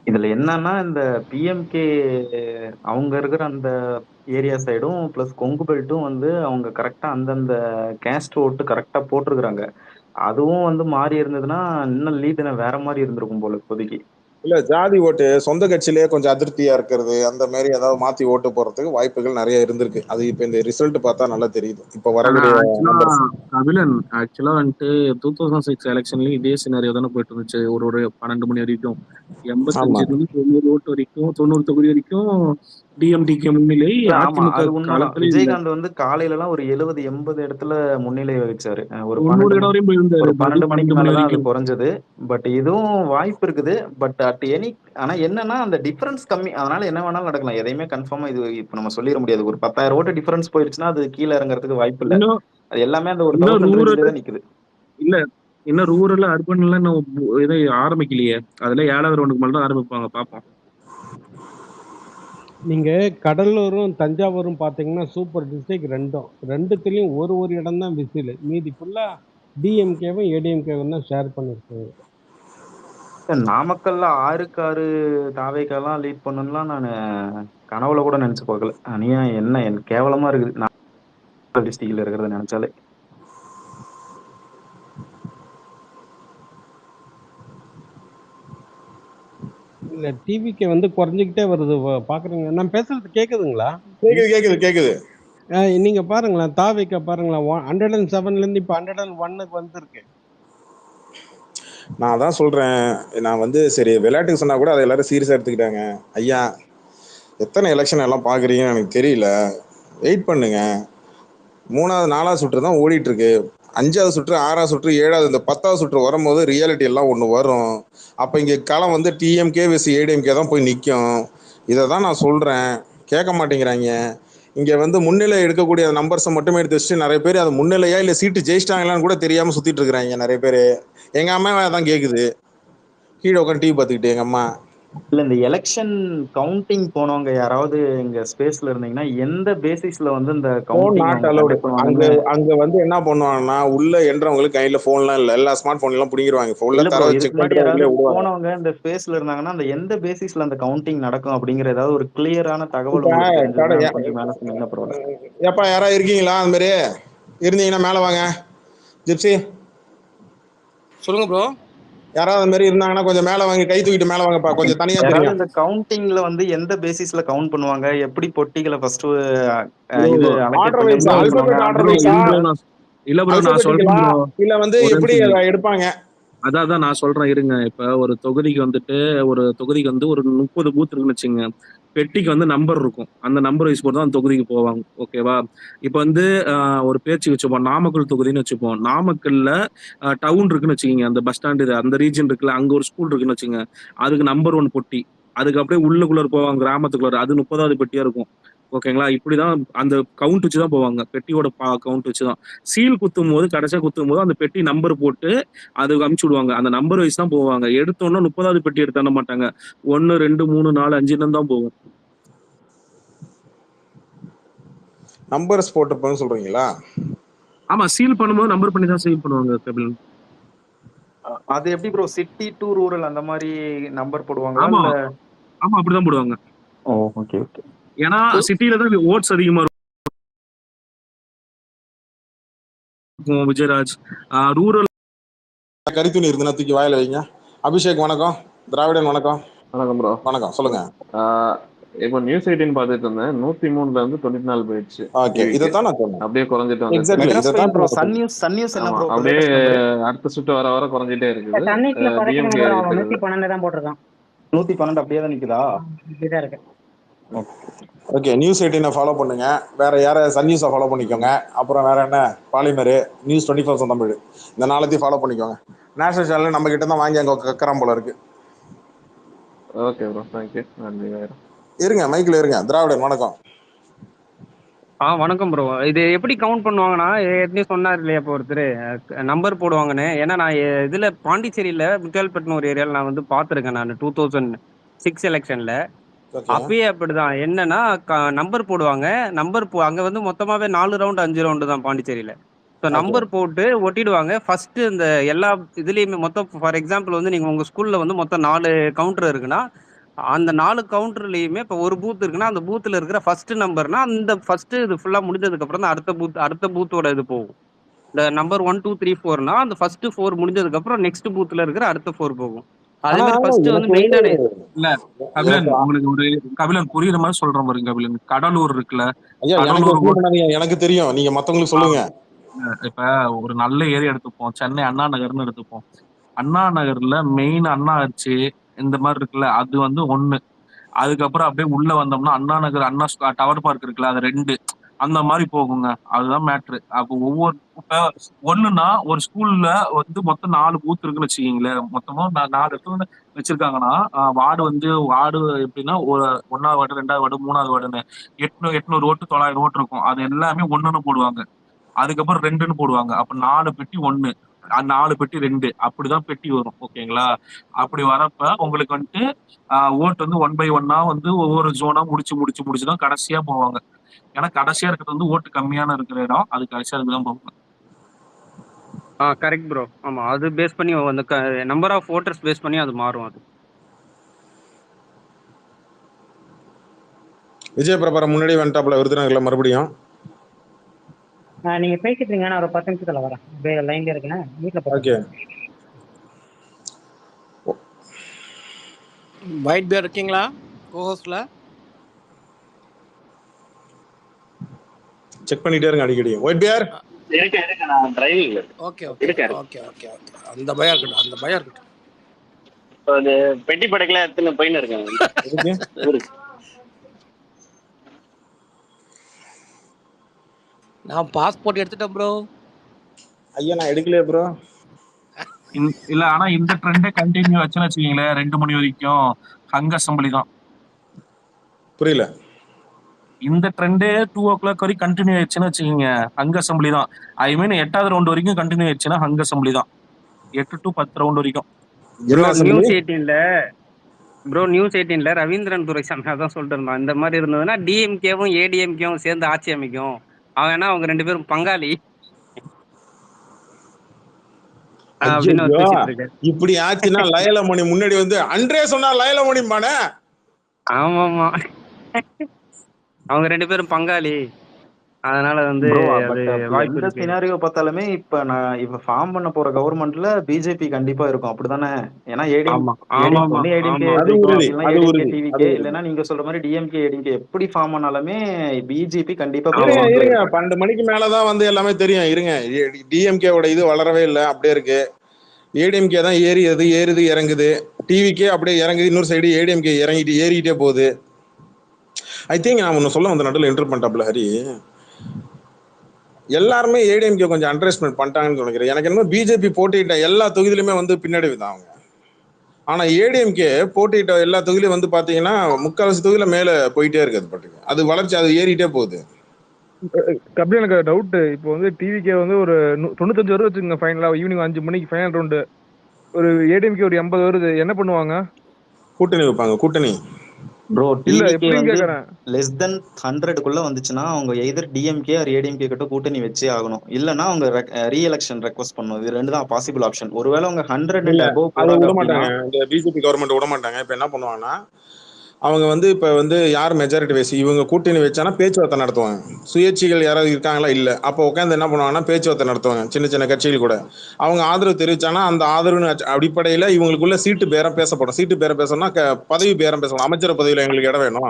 இதுல என்னன்னா இந்த பிஎம்கே அவங்க இருக்கிற அந்த ஏரியா சைடும் பிளஸ் கொங்கு பெல்ட்டும் வந்து அவங்க கரெக்டா அந்தந்த கேஸ்ட் ஓட்டு கரெக்டா போட்டிருக்கிறாங்க. அதுவும் வந்து மாறி இருந்ததுன்னா இன்னும் லீட் வேற மாதிரி இருந்திருக்கும் போல இப்போதைக்கு. இல்ல ஜாதி ஓட்டு சொந்த கட்சியிலேயே கொஞ்சம் அதிருப்தியா இருக்கிறது, அந்த மாதிரி ஏதாவது மாத்தி ஓட்டு போறதுக்கு வாய்ப்புகள் நிறைய இருந்திருக்கு. அது இப்ப இந்த ரிசல்ட் பார்த்தா நல்லா தெரியுது இப்ப ஆனா வரக்கூடிய ஆக்சுவலா நம்பர்ஸ். கபிலன் ஆக்சுவலா வந்துட்டு 2006 எலெக்ஷன்லயும் இதே சினாரியோ தானே போயிட்டு இருந்துச்சு. ஒரு ஒரு 12 மணி வரைக்கும் ஆமா 85 90 ஓட்டு வரைக்கும் 90 தொகுதி வரைக்கும் டிஎம்டிகே முன்னிலை. இல்ல ஆமா, அதிமுக அது உண்மைதான். காலத்துல இல்ல. விஜயகாந்த் வந்து காலையில எல்லாம் ஒரு 70 80 இடத்துல முன்னிலை வகிச்சாரு. ஒரு 90 12 இடம் மணி வரையும் ஒரு போயிருந்தாரு பாபி, 12 மணிக்கு 12 மணி மேலதான் அது வரைக்கும். குறைஞ்சது. பட் இதுவும் வாய்ப்பு இருக்குது. பட் அட் எனி ஆனா என்னன்னா அந்த டிஃபரன்ஸ் கம்மி, அதனால என்ன வேணாலும் நடக்கலாம். எதையுமே கன்ஃபார்மா இது இப்ப நம்ம சொல்லிட முடியாது. ஒரு 10,000 ஓட்டு டிஃபரன்ஸ் போயிருச்சுன்னா அது கீழே இறங்குறதுக்கு வாய்ப்பு இல்ல. இன்னும் அது எல்லாமே அந்த ஒரு இன்னும் 1000 ரூரல் ரேஞ்சிலே தான் நிக்குது. இல்ல, இன்னும் ரூரல் அர்பன்ல இன்னும் எதை ஆரம்பிக்கலையே. அதுல 7வது ரவுண்டுக்கு மேல தான் ஆரம்பிப்பாங்க, பாப்போம். நீங்க கடலூரும் தஞ்சாவூரும் பாத்தீங்கன்னா சூப்பர் டிஸ்ட்ரிக்ட் ரெண்டுத்துலயும் ஒரு ஒரு இடம் தான் விசில். மீதி ஃபுல்லா டிஎம்கேவும் ஏடிஎம்கேவும் தான் ஷேர் பண்ணிருக்காங்க. நாமக்கல்ல 6க்கு 6 தாவேக்கெல்லாம் லீட் பண்ணணும்லாம் நான் கனவுல கூட நினைச்சு பார்க்கல. அநியா என்ன கேவலமா இருக்குது நாமக்கல் டிஸ்ட்ரிக்ட்ல இருக்கிறத நினைச்சாலே. இல்ல டிவிக்கு வந்து குறைஞ்சிக்கிட்டே வருது. பாக்குறீங்க, நான் பேசுறது கேக்குதுங்களா? கேக்குது கேக்குது கேக்குது. நீங்க பாருங்களேன், தாவிக்க பாருங்களேன், 107ல இருந்து இப்ப 101க்கு வந்திருக்கு. நான் தான் சொல்றேன், நான் வந்து சரி விளையாட்டுக்கு சொன்னா கூட அதை எல்லாரும் சீரியஸா எடுத்துக்கிட்டாங்க. ஐயா எத்தனை எலெக்ஷன் எல்லாம் பாக்குறீங்கன்னு எனக்கு தெரியல, வெயிட் பண்ணுங்க. 3வது 4வது சுற்று தான் ஓடிட்டு இருக்கு. 5வது சுற்று 6வது சுற்று 7வது இந்த 10வது சுற்று வரும்போது ரியாலிட்டி எல்லாம் ஒன்று வரும். அப்போ இங்கே களம் வந்து டிஎம்கே விஸ் ஏடிஎம்கே தான் போய் நிற்கும். இதை தான் நான் சொல்கிறேன், கேட்க மாட்டேங்கிறாங்க. இங்கே வந்து முன்னிலை எடுக்கக்கூடிய நம்பர்ஸை மட்டுமே எடுத்து வச்சுட்டு நிறைய பேர் அது முன்னிலையா இல்லை சீட்டு ஜெயிச்சிட்டாங்களான்னு கூட தெரியாமல் சுற்றிட்டு இருக்கிறாங்க நிறைய பேர். எங்கள் அம்மாவே அதான் கேட்குது, கீழே உட்காந்து டிவி பார்த்துக்கிட்டு எங்கள் அம்மா. இல்ல இந்த எலெக்ஷன் கவுண்டிங் போனவங்க யாராவது இங்க ஸ்பேஸ்ல இருந்தீங்கன்னா எந்த பேசிஸ்ல வந்து இந்த ஃபோன் கவுண்டிங் நாட் அவங்க அலௌடு. கண்டக்ட் அங்கே பண்ணுவாங்கன்னு. அங்கே வந்து என்ன பண்ணுவாங்கன்னா, உள்ள என்றவங்களுக்கு கையில் ஃபோன்லாம் இல்லை, எல்லா ஸ்மார்ட் ஃபோன்லாம் பிடிங்கிடுவாங்க. இல்ல ஃபுல்லாக ப்ரோ, தரவை இதுக்கு செக் முன்னாடி பண்ணிட்டு யாராவது உள்ளே விடுவாங்க. போனவங்க இந்த ஸ்பேஸ்ல இருந்தாங்கன்னா அந்த எந்த பேசிஸ்ல அந்த கவுண்டிங் நடக்கும் அப்படிங்கிற ஏதாவது ஒரு கிளியரான தகவல் இப்போ உங்களுக்கு கடை தெரிஞ்சதுன்னா கொஞ்சம் மேல சொன்னீங்கன்னா பரவாயில்ல. எப்பா யாராவது இருக்கீங்களா அந்த மாதிரி? இருந்தீங்கன்னா மேலே வாங்க. ஜிப்சி சொல்லுங்க ப்ரோ. யாராவது அந்த மாதிரி இருந்தாங்கன்னா கொஞ்சம் மேலே வாங்க, கை தூக்கிட்டு மேலே வாங்கப்பா, கொஞ்சம் தனியாக யாராவது தெரியும். இந்த கவுண்டிங்ல வந்து எந்த பேசிஸ்ல கவுண்ட் பண்ணுவாங்க, எப்படி பொட்டிகளை ஃபர்ஸ்ட் ப்ரோ, இது அலோகேட் ஆர்டர் பண்ணி வைஸ், கவுண்ட் பண்ணுவாங்க அல்பபெட் ஆர்டர் ப்ரோ, அந்த வைஸா, இல்ல ப்ரோ, நான் சொல்றேன் அல்பபெட்டிக்கலா, ப்ரோ. இல்ல வந்து ஒரே எப்படி நிமிஷம். அதை எடுப்பாங்க? அதான் நான் சொல்றேன் இருங்க. இப்ப ஒரு தொகுதிக்கு வந்துட்டு ஒரு 30 பூத் இருக்குன்னு வச்சுங்க. பெட்டிக்கு வந்து நம்பர் இருக்கும். அந்த நம்பர் வைஸ் போட்டு தான் அந்த தொகுதிக்கு போவாங்க. ஓகேவா? இப்ப வந்து ஒரு பேச்சு வச்சுப்போம். நாமக்கல் தொகுதின்னு வச்சுப்போம். நாமக்கல்ல டவுன் இருக்குன்னு வச்சுக்கோங்க. அந்த பஸ் ஸ்டாண்ட் இது அந்த ரீஜன் இருக்குல்ல, அங்க ஒரு ஸ்கூல் இருக்குன்னு வச்சுங்க. அதுக்கு நம்பர் 1 பொட்டி. அதுக்கு அப்படியே உள்ளுக்குள்ள போவாங்க கிராமத்துக்குள்ள. அது 30வது பெட்டியா இருக்கும். ஓகேங்களா? இப்படிதான் அந்த கவுண்ட் வச்சு தான் போவாங்க. பெட்டியோட கவுண்ட் வச்சு தான். சீல் குத்தும்போது கடைசியா குத்தும்போது அந்த பெட்டி நம்பர் போட்டு அதுக்கு அமுச்சு விடுவாங்க. அந்த நம்பர் வைஸ் தான் போவாங்க. எடுத்தோன்னா 30வது பெட்டி எடுத்து தர மாட்டாங்க. 1, 2, 3, 4, 5ன்னு தான் போகும். நம்பர்ஸ் போட்டுப்போன்னு சொல்றீங்களா? ஆமா, சீல் பண்ணும்போது நம்பர் பண்ணி தான் சீல் பண்ணுவாங்க கபிலன். அது எப்படி ப்ரோ, சிட்டி டு ரூரல் அந்த மாதிரி நம்பர் போடுவாங்களா ஆமா இல்ல? ஆமா, அப்படிதான் போடுவாங்க. ஓ ஓகே ஓகே. ஏன்னா சிட்டில தான் ஓட்ஸ் அதிகமா இருக்கும். விஜயராஜ் ரூரல் கரித்துணி இருந்தா தூக்கி வாயில வைங்க. அபிஷேக் வணக்கம். திராவிடன் வணக்கம். வணக்கம் ப்ரோ. வணக்கம், சொல்லுங்க. இப்போ நியூஸ் 18 பார்த்துட்டு இருந்தேன். 103ல இருந்து 94 போயிடுச்சு. ஓகே, இதைத்தான் நான் சொன்னேன். அப்படியே குறைஞ்சிட்டு வந்துச்சு. எக்ஸாக்ட்லி மெட்ராஸ் இதைத்தான் ப்ரோ, நான் சன் சொன்னேன். நியூஸ் என்ன ஆமா, ப்ரோ அப்படியே லேட்டஸ்ட் நம்பர்? அடுத்த சுட்டு வர வர குறைஞ்சிட்டே இருக்குது. தண்ணிக்குள்ள குறைக்கணும் டிஎம்கே ப்ரோ, அவன் இருக்கிறது 112 தான் போட்டிருக்கான். 112 அப்படியே தான் நிக்குதா? இப்படிதான் இருக்கு. ஓகே, நியூஸ் 18 ஃபாலோ பண்ணுங்க. வேற யார சன் நியூஸை ஃபாலோ பண்ணிக்கோங்க. அப்புறம் வேற என்ன, பாலிமர், நியூஸ் 24 தமிழ், இந்த நாளைத்தையும் ஃபாலோ பண்ணிக்கோங்க. நேஷனல் சேனல் நம்ம கிட்ட தான் வாங்கி அங்கே கக்கறான் போல இருக்கு. Okay bro, thank you. நன்றி. வேற இருங்க, மைக்கில் இருங்க. திராவிடன் வணக்கம். வணக்கம் ப்ரோ. இது எப்படி கவுண்ட் பண்ணுவாங்கன்னா, ஏற்கனவே சொன்னார் இல்லையா இப்போ ஒருத்தர் நம்பர் போடுவாங்கன்னு. ஏன்னா நான் இதுல பாண்டிச்சேரியில முத்தியால்பட்டினம் ஒரு ஏரியாவில் நான் வந்து பார்த்துருக்கேன். நான் 2006 எலெக்ஷன்ல ஓகே அப்பயே அப்படிதான். என்னன்னா நம்பர் போடுவாங்க. அங்க வந்து மொத்தமாவே 4 ரவுண்டு 5 ரவுண்டு தான் பாண்டிச்சேரியில. ஸோ ஓகே நம்பர் போட்டு ஒட்டிடுவாங்க. ஃபர்ஸ்ட் இந்த எல்லா இதுலயுமே மொத்தம் ஃபார் எக்ஸாம்பிள் வந்து நீங்க உங்க ஸ்கூல்ல வந்து மொத்தம் 4 கவுண்டர் இருக்குன்னா அந்த 4 கவுண்டர்லயுமே இப்ப ஒரு பூத் இருக்குன்னா, அந்த பூத்ல இருக்கிற ஃபர்ஸ்ட் நம்பர்னா, அந்த ஃபர்ஸ்ட் இது ஃபுல்லா முடிஞ்சதுக்கு அப்புறம் தான் அடுத்த பூத்தோட இது போகும். இந்த நம்பர் 1, 2, 3, 4னா அந்த ஃபர்ஸ்ட் 4 முடிஞ்சதுக்கு அப்புறம் நெக்ஸ்ட் பூத்ல இருக்கிற அடுத்த 4 போகும். அதே ஆனா மாதிரி ஃபர்ஸ்ட் வந்து எனக்கு வந்து மெயினான இல்ல கபிலன், எனக்கு உங்களுக்கு ஒரு கபிலன் புரியுற மாதிரி சொல்றேன் பாருங்க கபிலன். கடலூர் இருக்குல்ல, ஐயா எனக்கு கடலூர் எக்ஸ்பிளைன் பண்ணாதீங்க, எனக்கு தெரியும், நீங்க மத்தவங்களுக்கு சொல்லுங்க. இப்ப ஒரு நல்ல ஏரியா எடுத்துப்போம், சென்னை அண்ணா நகர்னு எடுத்துப்போம். அண்ணா நகர்ல மெயின் அண்ணா ஆச்சு இந்த மாதிரி இருக்குல்ல, அது வந்து 1. அதுக்கப்புறம் அப்படியே உள்ள வந்தோம்னா அண்ணா நகர் அண்ணா டவர் பார்க் இருக்குல்ல, அது 2. அந்த மாதிரி போகுங்க. அதுதான் மேட்ரு. அப்போ ஒவ்வொரு இப்ப ஒண்ணுன்னா ஒரு ஸ்கூல்ல வந்து மொத்தம் 4 பூத் இருக்குன்னு வச்சுக்கீங்களேன். மொத்தமா 4 இடத்துல வச்சிருக்காங்கன்னா வார்டு எப்படின்னா ஒரு 1வது வார்டு 2வது வார்டு 3வது வார்டுன்னு 800 ஓட்டு 900 ஓட்டு இருக்கும். அது எல்லாமே 1ன்னு போடுவாங்க. அதுக்கப்புறம் 2ன்னு போடுவாங்க. அப்ப 4 பெட்டி 1, 4 பெட்டி 2, அப்படிதான் பெட்டி வரும். ஓகேங்களா? அப்படி வரப்ப உங்களுக்கு வந்துட்டு ஓட்டு வந்து 1 பை 1 வந்து ஒவ்வொரு ஜோனா முடிச்சு முடிச்சு முடிச்சுதான் கடைசியா போவாங்க. ஏன்னா கடைசியா இருக்கிறது வந்து ஓட்டு கம்மியான இருக்கிற இடம், அது கடைசியா இருக்குதான் போவாங்க. Correct bro. ஆமா, அது பேஸ் பண்ணி அந்த நம்பர் ஆஃப் ஓட்டர்ஸ் பேஸ் பண்ணி அது மாறும். அது விஜய் பிரபாரம் முன்னாடி வந்துட்டாப்ல விருதுநகர்ல மறுபடியும். நீங்க பேசிட்டு இருங்க, நான் ஒரு 10 நிமிஷத்துல வரேன். அப்படியே லைன்ல இருக்கேன், வீட்டுல ஓகே. ஒயிட் பேர் இருக்கீங்களா கோஹோஸ்ட்ல? செக் பண்ணிட்டே இருங்க அடிக்கடி. ஒயிட் பியர் இருக்கு நான் driving. Okay okay okay okay okay. அந்த பயம் இருக்கட்டும், அந்த பயம் இருக்கட்டும். இப்போ அது பெட்டி படைக்கெல்லாம் எடுத்துன்னு போயின்னு இருக்கேன் ஊருக்கு. நான் பாஸ்போர்ட் எடுத்துட்டேன் ப்ரோ. ஐயா நான் எடுக்கலையே ப்ரோ. இல்ல ஆனா இந்த ட்ரெண்டே கண்டினியூ ஆச்சுன்னு வச்சுக்கீங்களேன், 2 மணி வரைக்கும் ஹங் அசம்பிளி தான். புரியல. இந்த ட்ரெண்டே 2 o'clock வரைக்கும் கண்டினியூ ஆயிடுச்சுன்னு வச்சுக்கீங்க, ஹங் அசம்பிளி தான். ஐ மீன் 8வது ரவுண்ட் வரைக்கும் கண்டினியூ ஆயிடுச்சுன்னா ஹங் அசம்பிளி தான். 8 to 10 ரவுண்ட் வரைக்கும். நியூஸ் 18ல ரவீந்திரன் துரைசாமி அதான் சொல்லிட்டு இருந்தான். இந்த மாதிரி இருந்ததுன்னா டிஎம்கேவும் ஏடிஎம்கேவும் சேர்ந்து ஆட்சி அமைக்கும். அவனா அவங்க 2 பேரும் பங்காளி அப்படின்னு அவர் பேசிட்டு இருக்காரு. இப்படி ஆச்சுன்னா லயலமணி முன்னாடி வந்து அன்றே சொன்னா லயலமணி பானே. ஆமாமா, அவங்க 2 பேரும் பங்காளி. அதனால வந்து அது வாய்ப்பு எந்த இருக்கு. சினாரியோ பார்த்தாலுமே இப்ப ஃபார்ம் பண்ண போற கவர்மெண்ட்ல பிஜேபி கண்டிப்பா இருக்கும், அப்படிதானே? ஏன்னா டிவிகே இல்லைன்னா நீங்க சொல்ற மாதிரி டிஎம்கே ஏடிஎம்கே எப்படி ஃபார்ம் பண்ணாலுமே பிஜேபி கண்டிப்பா இருங்க 12 மணிக்கு மேலதான் வந்து எல்லாமே தெரியும். இருங்க, டிஎம்கேவோட இது வளரவே இல்லை, அப்படியே இருக்கு. ஏடிஎம்கே தான் ஏறுது இறங்குது. டிவிக்கே அப்படியே இறங்குது, இன்னொரு சைடு ஏடிஎம்கே ஏறிக்கிட்டே போகுது. ஐ திங்க் நான் ஒன்னு சொல்ல வந்து நடுவில் என்டர் பண்ணிட்டாப்ல ஹரி. எல்லாருமே ஏடிஎம்கே கொஞ்சம் அண்டர்எஸ்டிமேட் பண்ணிட்டாங்கன்னு நினைக்கிறேன். எனக்கு என்ன பிஜேபி போட்டியிட்ட எல்லா தொகுதியிலுமே வந்து பின்னாடி தான் அவங்க. ஆனா ஏடிஎம்கே போட்டியிட்ட எல்லா தொகுதியிலும் வந்து பாத்தீங்கன்னா 3/4 தொகுதியில மேல போயிட்டே இருக்குது. பாட்டுக்கு அது வளர்ச்சி, அது ஏறிட்டே போகுது. கபடி எனக்கு டவுட். இப்போ வந்து டிவிக்கே வந்து ஒரு 95 வருது வச்சுக்கோங்க ஃபைனலா. ஈவினிங் 5 மணிக்கு ஃபைனல் ரவுண்டு. ஒரு ஏடிஎம்கே ஒரு 80 வருது, என்ன பண்ணுவாங்க? கூட்டணி வைப்பாங்க. கூட்டணி ப்ரோ, இல்ல எப்படின்னு கேக்குறேன். லெஸ் தென் 100க்குள்ள வந்துச்சுன்னா அவங்க எதர் டிஎம்கே ஆர் ஏடிஎம்கே கிட்ட கூட்டணி வச்சே ஆகணும். இல்லன்னா அவங்க ரீஎலெக்ஷன் ரெக்வஸ்ட் பண்ணணும். இது 2 தான் பாசிபிள் ஆப்ஷன். ஒருவேளை அவங்க 100 அபோவ் அதை விட போறாங்க மாட்டாங்க. இந்த பிஜேபி கவர்மெண்ட் விட மாட்டாங்க. இப்ப என்ன பண்ணுவாங்கன்னா, அவங்க வந்து இப்ப வந்து யார் மெஜாரிட்டி வயசு இவங்க கூட்டணி வச்சானா பேச்சுவார்த்தை நடத்துவாங்க. சுயேட்சைகள் யாராவது இருக்காங்களா? இல்ல. அப்போ உட்காந்து என்ன பண்ணுவாங்கன்னா பேச்சுவார்த்தை நடத்துவாங்க சின்ன சின்ன கட்சிகள் கூட. அவங்க ஆதரவு தெரிவிச்சானா அந்த ஆதரவு அடிப்படையில இவங்களுக்குள்ள சீட்டு பேரம் பேசப்படும். சீட்டு பேரம் பேசணும்னா பதவி பேரம் பேசணும். அமைச்சர் பதவியில எங்களுக்கு இடம் வேணும்,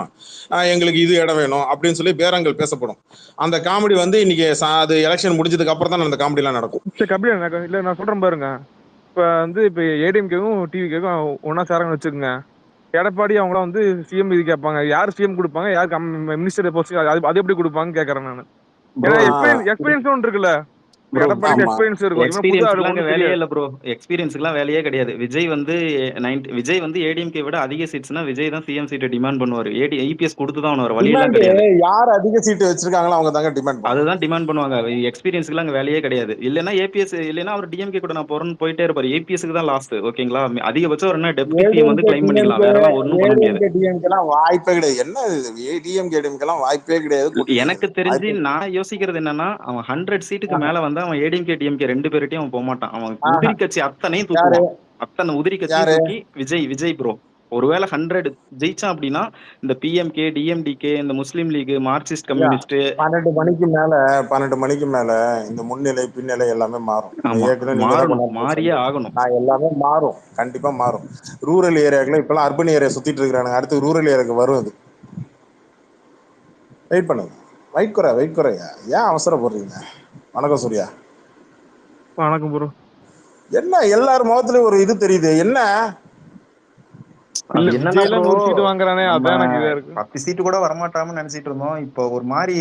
எங்களுக்கு இது இடம் வேணும் அப்படின்னு சொல்லி பேரங்கள் பேசப்படும். அந்த காமெடி வந்து இன்னைக்கு அது எலெக்ஷன் முடிஞ்சதுக்கு அப்புறம் தான் அந்த காமெடி எல்லாம் நடக்கும். சரி கபடி இல்ல நான் சொல்றேன் பாருங்க. இப்ப ஏடிஎம்கேவும் டிவிகேவும் ஒன்னா சேரங்கன்னு வச்சுக்கோங்க. எடப்பாடி அவங்களாம் வந்து சிஎம் இது கேட்பாங்க. யார் சிஎம் கொடுப்பாங்க, யாருக்கு மினிஸ்டர் போஸ்ட், அது எப்படி கொடுப்பாங்க கேட்கறேன் நான். எக்ஸ்பீரியன்ஸ் ஒன்று இருக்குல்ல, வேலையே இல்ல ப்ரோ. எக்ஸ்பீரியன்ஸ்க்குலாம் வேலையே கிடையாது. விஜய் வந்து ஏடிஎம்கே விட அதிக சீட்ஸ்னா விஜய் தான் சிஎம் சீட்டை டிமாண்ட் பண்ணுவாரு. இபிஎஸ் கொடுத்துதான் அவனோட வழியெல்லாம் கிடையாது. யார் அதிக சீட்டு வச்சிருக்காங்களோ அவங்க தாங்க டிமாண்ட், அதுதான் டிமாண்ட் பண்ணுவாங்க. எக்ஸ்பீரியன்ஸ்க்குலாம் அங்க வேலையே கிடையாது. இல்லன்னா ஏபிஎஸ் இல்லன்னா அவர் டிஎம்கே கூட நான் போறேன்னு போயிட்டே இருப்பாரு. ஏபிஎஸ்க்கு தான் லாஸ்ட். ஓகேங்களா? அதிகபட்சம் ஒரு டெப்யூட்டி சிஎம் வந்து கிளைம் பண்ணிக்கலாம். வேற எல்லாம் ஒண்ணும் பண்ண முடியாது. வாய்ப்பே கிடையாது. என்ன டிஎம்கே எல்லாம் வாய்ப்பே கிடையாது. எனக்கு தெரிஞ்சு நான் யோசிக்கிறது என்னன்னா, அவன் 100 சீட்டுக்கு மேல வந்து அவன் ஏடிஎம்கே டிஎம்கே 2 பேர்ட்டையும் அவன் போக மாட்டான். அவன் உதிரி கட்சி அத்தனையும் தூக்குவான். அத்தனை உதிரி கட்சி தூக்கி விஜய் ப்ரோ ஒருவேளை 100 ஜெயிச்சான் அப்படின்னா இந்த பிஎம்கே, டிஎம்டிகே, இந்த முஸ்லீம் லீக், மார்க்சிஸ்ட் ஐயா கம்யூனிஸ்ட் 12 மணிக்கு மேல இந்த முன்னிலை பின்னிலை எல்லாமே மாறும். ஆமா ஏற்கனவே நீங்க தான் மாறணும், கொண்டாந்து மாறியே சொன்னீங்க. ஆகணும். நான் எல்லாமே மாறும், கண்டிப்பா மாறும். ரூரல் ஏரியாக்குள்ள இப்பெல்லாம் அர்பன் ஏரியா சுத்திட்டு இருக்கிறானுங்க, அடுத்து ரூரல் ஏரியாவுக்கு வரும். அது வெயிட் பண்ணுங்க. வெயிட் குறையா, ஏன் அவசரப்படுறீங்க? வணக்கம் சூர்யா. வணக்கம் ப்ரோ. என்ன எல்லாரும் முகத்துலயும் ஒரு இது தெரியுது, என்ன? அது என்னன்னா விஜய்ல bro, 100 சீட் வாங்குறானே, நம்ம அதான் எனக்கு இதா இருக்கு. 10 சீட்டு கூட வரமாட்டாமன்னு நினைச்சிட்டு இருந்தோம். இப்போ ஒரு மாதிரி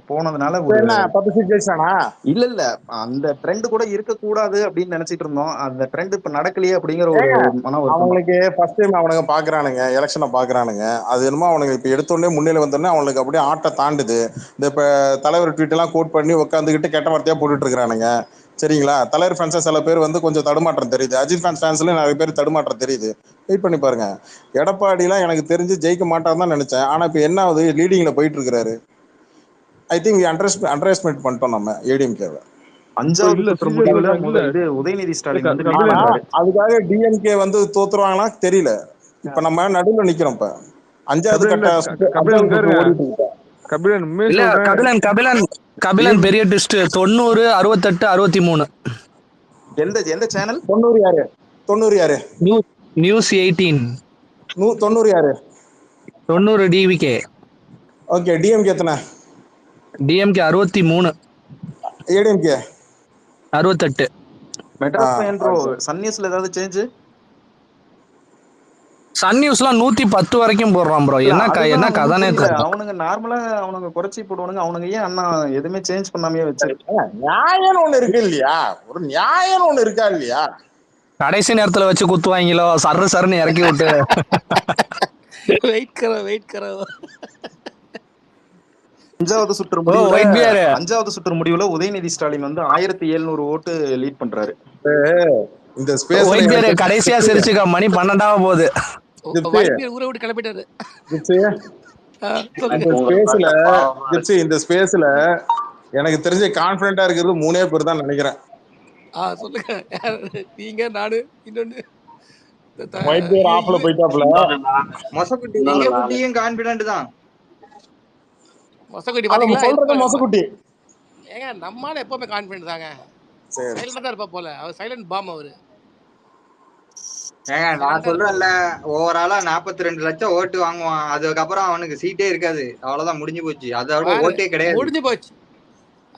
போனதுனால இப்ப ஒரு என்ன 10 சீட் ஜெயிச்சானா? இல்ல அந்த ட்ரெண்ட் கூட இருக்க கூடாது அப்படின்னு நினைச்சிட்டு இருந்தோம். அந்த ட்ரெண்ட் இப்ப நடக்கலையே அப்படிங்கிற ஒரு மன வருத்தம் தான். அவங்களுக்கு ஃபர்ஸ்ட் டைம் அவனுங்க பாக்குறானுங்க, எலெக்ஷனை பாக்குறானுங்க. அது என்னமோ அவனுக்கு இப்ப எடுத்தோடனே முன்னிலை வந்தோடனே அவனுக்கு அப்படியே ஆட்ட தாண்டுது. இந்த இப்ப தலைவர் ட்வீட் எல்லாம் கோட் பண்ணி உட்காந்துக்கிட்டு கெட்ட வார்த்தையா போட்டுட்டு இருக்கிறானுங்க. சரிங்களா? தலைவர் ஃபேன்ஸா சில பேர் வந்து கொஞ்சம் தடுமாற்றம் தெரியுது, அஜித் ஃபேன்ஸ்லயும் நிறைய பேர் தடுமாற்றம் தெரியுது. வெயிட் பண்ணி பாருங்க. எடப்பாடிலாம் எனக்கு தெரிஞ்சு ஜெயிக்க மாட்டான்னு தான் நினைச்சேன். ஆனா இப்ப என்ன ஆகுது, லீடிங்ல போயிட்டு இருக்கிறாரு. ஐ திங்க் அண்டர் எஸ்டிமேட் பண்ணிட்டோம் நம்ம ஏடிஎம்கேவை. 5வது இல்ல சுற்று சீரியஸா முடிவுல இல்ல. இது உதயநிதி ஸ்டாலின் வந்து கபிலன் ஆனா பண்றாரு. அதுக்காக டிஎம்கே வந்து தோத்துருவாங்களா தெரியல. இப்ப நம்ம நடுவில் நிக்கிறோம். இப்ப 5வது கபிலன் கட்ட கபிலன் 5வது சுற்று பேருங்க. ஓடிட்டு இருக்கு. கபிலன் உண்மையை இல்ல சொல்றேன். கபிலன் பெரிய ட்விஸ்ட். 90, 68, 63. எந்த சேனல்? 90 யாரு? நியூஸ் 18. 90 யாரு? 90 டிவிகே. ஓகே. டிஎம்கே எத்தனை? டிஎம்கே 63. ஏடிஎம்கே 68. மெட்ராஸ் பையன் ப்ரோ, சன் நியூஸ்ல ஏதாவது சேஞ்ச்? சன் நியூஸ்லாம் 110 வரைக்கும் போடுறான் ப்ரோ. என்ன கதைனே தெரியல. அவனுங்க நார்மலா அவனுங்க குறைச்சி போடுவானுங்க. அவனுங்க ஏன் அண்ணா எதுவுமே சேஞ்ச் பண்ணாமே வச்சு நியாயம்னு ஒண்ணு இருக்கு இல்லையா? ஒரு நியாயம்னு ஒண்ணு இருக்கா இல்லையா? கடைசி நேரத்துல வச்சு குத்துவாங்களோ, சருன்னு இறக்கி விட்டு. வெயிட் கரோ 5வது சுற்று முடிவுல உதயநிதி ஸ்டாலின் வந்து 1700 ஓட்டு லீட் பண்றாரு. இந்த ஸ்பேஸ்ல கடைசியா சிரிச்சுக்க, மணி 12 போகுது. ஊரை விட்டு கிளப்பிட்டாரு. இந்த ஸ்பேஸ்ல எனக்கு தெரிஞ்ச கான்பிடண்டா இருக்கிறது 3 பேர் தான் நினைக்கிறேன். சொல்லுங்க. நீங்க, நானு, இன்னொன்னு ஆப்ல போயிட்டாப்ல. மொசக்குட்டியும் கான்பிடன்ட் தான். மொசக்குட்டி பாத்தீங்களா? மொசக்குட்டி ஏங்க நம்மால எப்பவுமே கான்பிடன்ட் தாங்க. சைலண்டா தான் இருப்பா போல. அவர் சைலண்ட் பாம் அவரு. ஏங்க நான் சொல்றேன்ல, ஓவராலா 42 லட்சம் ஓட்டு வாங்குவான். அதுக்கப்புறம் அவனுக்கு சீட்டே இருக்காது. அவ்வளவுதான், முடிஞ்சு போச்சு. அதோட ஓட்டே கிடையாது. முடிஞ்சு போச்சு,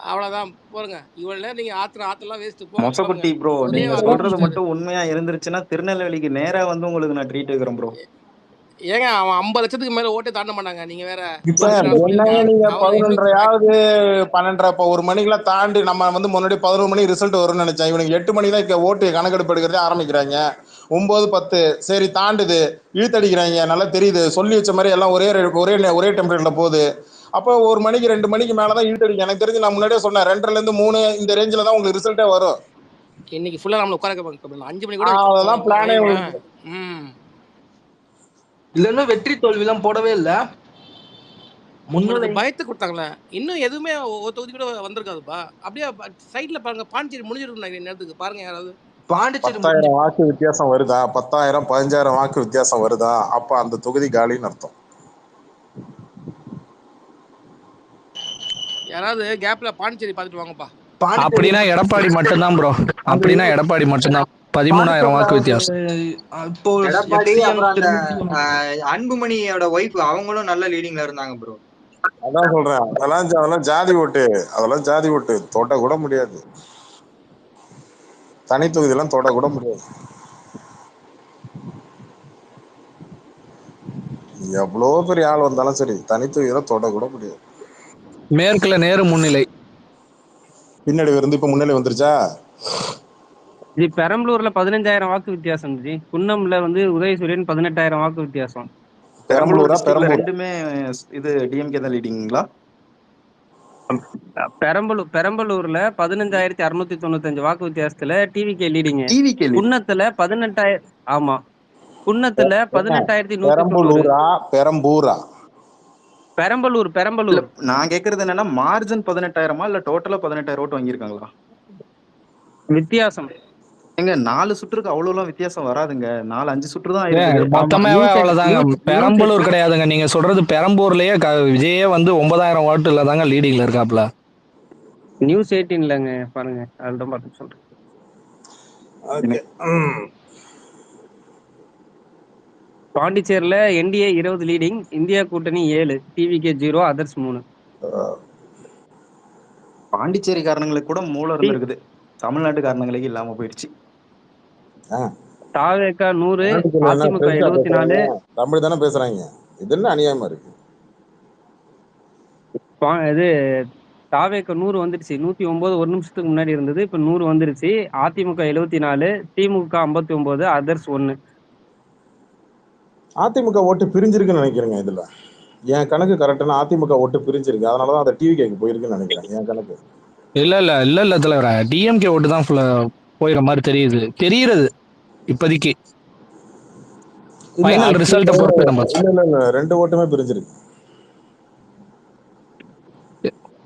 அவ்வளவுதான். போறங்க. இவ்வளவு நேரம் நீங்க ஆத்தெல்லாம் வேஸ்ட். மொசக்குட்டி ப்ரோ, நீங்க சொல்றது மட்டும் உண்மையா இருந்துருச்சுன்னா திருநெல்வேலிக்கு நேரா வந்து உங்களுக்கு நான் ட்ரீட் வைக்கிறேன் ப்ரோ. ஏங்க அவன் 50 லட்சத்துக்கு மேல ஓட்டே தாண்ட மாட்டாங்க. நீங்க வேற நீங்க 11:30 12 1 மணிக்கெல்லாம் தாண்டி நம்ம வந்து முன்னாடி 11 மணிக்கு ரிசல்ட் வரும்னு நினைச்சேன். இவனுக்கு 8 மணிக்கு தான் ஓட்டு கணக்கெடுப்பு எடுக்கிறதே ஆரம்பிக்கிறாங்க. 9, 10 சரி தாண்டுது, இழுத்தடிக்கிறாங்க. நல்லா தெரியுது, சொல்லி வச்ச மாதிரி எல்லாம் ஒரே டெம்பரேச்சர்ல போகுது. அப்போ 1 மணிக்கு 2 மணிக்கு மேலதான் இழுத்தடிக்கும். எனக்கு தெரிஞ்சு நான் முன்னாடியே சொன்னேன், 2ல இருந்து 3 இந்த ரேஞ்சில தான் உங்களுக்கு ரிசல்ட்டே வரும். இன்னைக்கு ஃபுல்லா நம்மள உட்கார 5 மணி கூட அதெல்லாம் பிளானே. இல்லன்னா வெற்றி தோல்வி எல்லாம் போடவே இல்ல. முன்னாடி பயத்தை கொடுத்தாங்களே. இன்னும் எதுவுமே ஒரு தொகுதி கூட வந்திருக்காதுப்பா. அப்படியே சைட்ல பாருங்க, பாண்டிச்சேரி முடிஞ்சிருக்கும் நேரத்துக்கு. பாருங்க யாராவது. பாண்டிச்சேரி 10,000 வாக்கு வித்தியாசம் வருதா? 10,000 15,000 வாக்கு வித்தியாசம் வருதா? அப்ப அந்த தொகுதி காலின்னு அர்த்தம். யாராவது கேப்ல பாண்டிச்சேரி பாத்துட்டு வாங்கப்பா. அப்படின்னா எடப்பாடி மட்டும்தான் ப்ரோ. 13,000 வாக்கு வித்தியாசம். எடப்பாடி அன்புமணியோட ஒய்ஃப் அவங்களும் நல்ல லீடிங்ல இருந்தாங்க ப்ரோ. அதான் சொல்றேன், அதெல்லாம் ஜாதி ஓட்டு. அதெல்லாம் ஜாதி ஓட்டு, தொட்ட கூட முடியாது. தனி தொகுதியெல்லாம் தொட கூட முடியாது. எவ்வளவு பெரிய ஆள் வந்தாலும் சரி, தனி தொகுதியெல்லாம் தொட கூட முடியாது. மேற்குல நேரு முன்னிலை, பின்னாடி இருந்து இப்ப முன்னிலை வந்துருச்சா? ஜி பெரம்பலூர்ல 15,000 வாக்கு வித்தியாசம் ஜி. குன்னம்ல வந்து உதயசூரியன் 18,000 வாக்கு வித்தியாசம். ரெண்டுமே இது டிஎம்கே தான் லீடிங்களா? பெரம்பலூர்ல 15,695 வாக்கு வித்தியாசத்துல டிவிகே லீடிங். குன்னத்துல 18,000. ஆமா, குன்னத்துல 18,190. பெரம்பலூர். நான் கேக்குறது என்னன்னா, மார்ஜின் 18,000 இல்ல டோட்டலா 18,000 ஓட்டு வாங்கியிருக்காங்களா? வித்தியாசம் ஏங்க 4 சுற்றுக்கு அவ்வளோலாம் வித்தியாசம் வராதுங்க. 4, 5 சுற்று தான் ஆயிருக்குது. ஆமா மொத்தமாவே நியூஸ் அவ்வளவுதாங்க. நியூஸ் பெரம்பலூர் கிடையாதுங்க. நீங்க சொல்றது பெரம்பூர்லயே விஜயே வந்து 9000 வாட்டுல தாங்க லீடிங்ல இருக்காப்ல. நியூஸ் 18லங்க பாருங்க, அதுதான் பார்த்து சொல்றேன். ஓகே. பாண்டிச்சேரியில என்டிஏ 20 லீடிங், இந்தியா கூட்டணி 7, டிவிகே 0, அதர்ஸ் 3. பாண்டிச்சேரிக்காரங்களுக்கு கூட மூளை இருந்திருக்குது. தமிழ்நாட்டுக்காரங்களுக்கு இல்லாம போயிடுச்சு. தாவேகா 100, பாண்டிச்சேரியில என்ன அதிமுக பெருசா 74. பேசுறாங்க? தமிழ் தானே பேசுறாங்க. இது என்ன அநியாயமா இருக்கு? இது தாவேகா 100 வந்துருச்சு. 109 ஒரு நிமிஷத்துக்கு முன்னாடி இருந்தது, இப்ப 100 வந்துருச்சு. அதிமுக 74, திமுக 59, அதர்ஸ் 1. அதிமுக ஓட்டு பிரிஞ்சிருக்குன்னு நினைக்கிறேங்க. இதுல என் கணக்கு கரெக்டான அதிமுக ஓட்டு பிரிஞ்சிருக்கு. அதனாலதான் அந்த டிவி கேக்கு போயிருக்குன்னு நினைக்கிறேன் என் கணக்கு. இல்ல தலைவர டிஎம்கே ஓட்டு தான் போயிற மாதிரி தெரியுது இப்போதைக்கு. ஃபைனல் ரிசல்ட் பொறுத்து நம்ம. இல்ல 2 ஓட்டுமே பிரிஞ்சிருக்கு.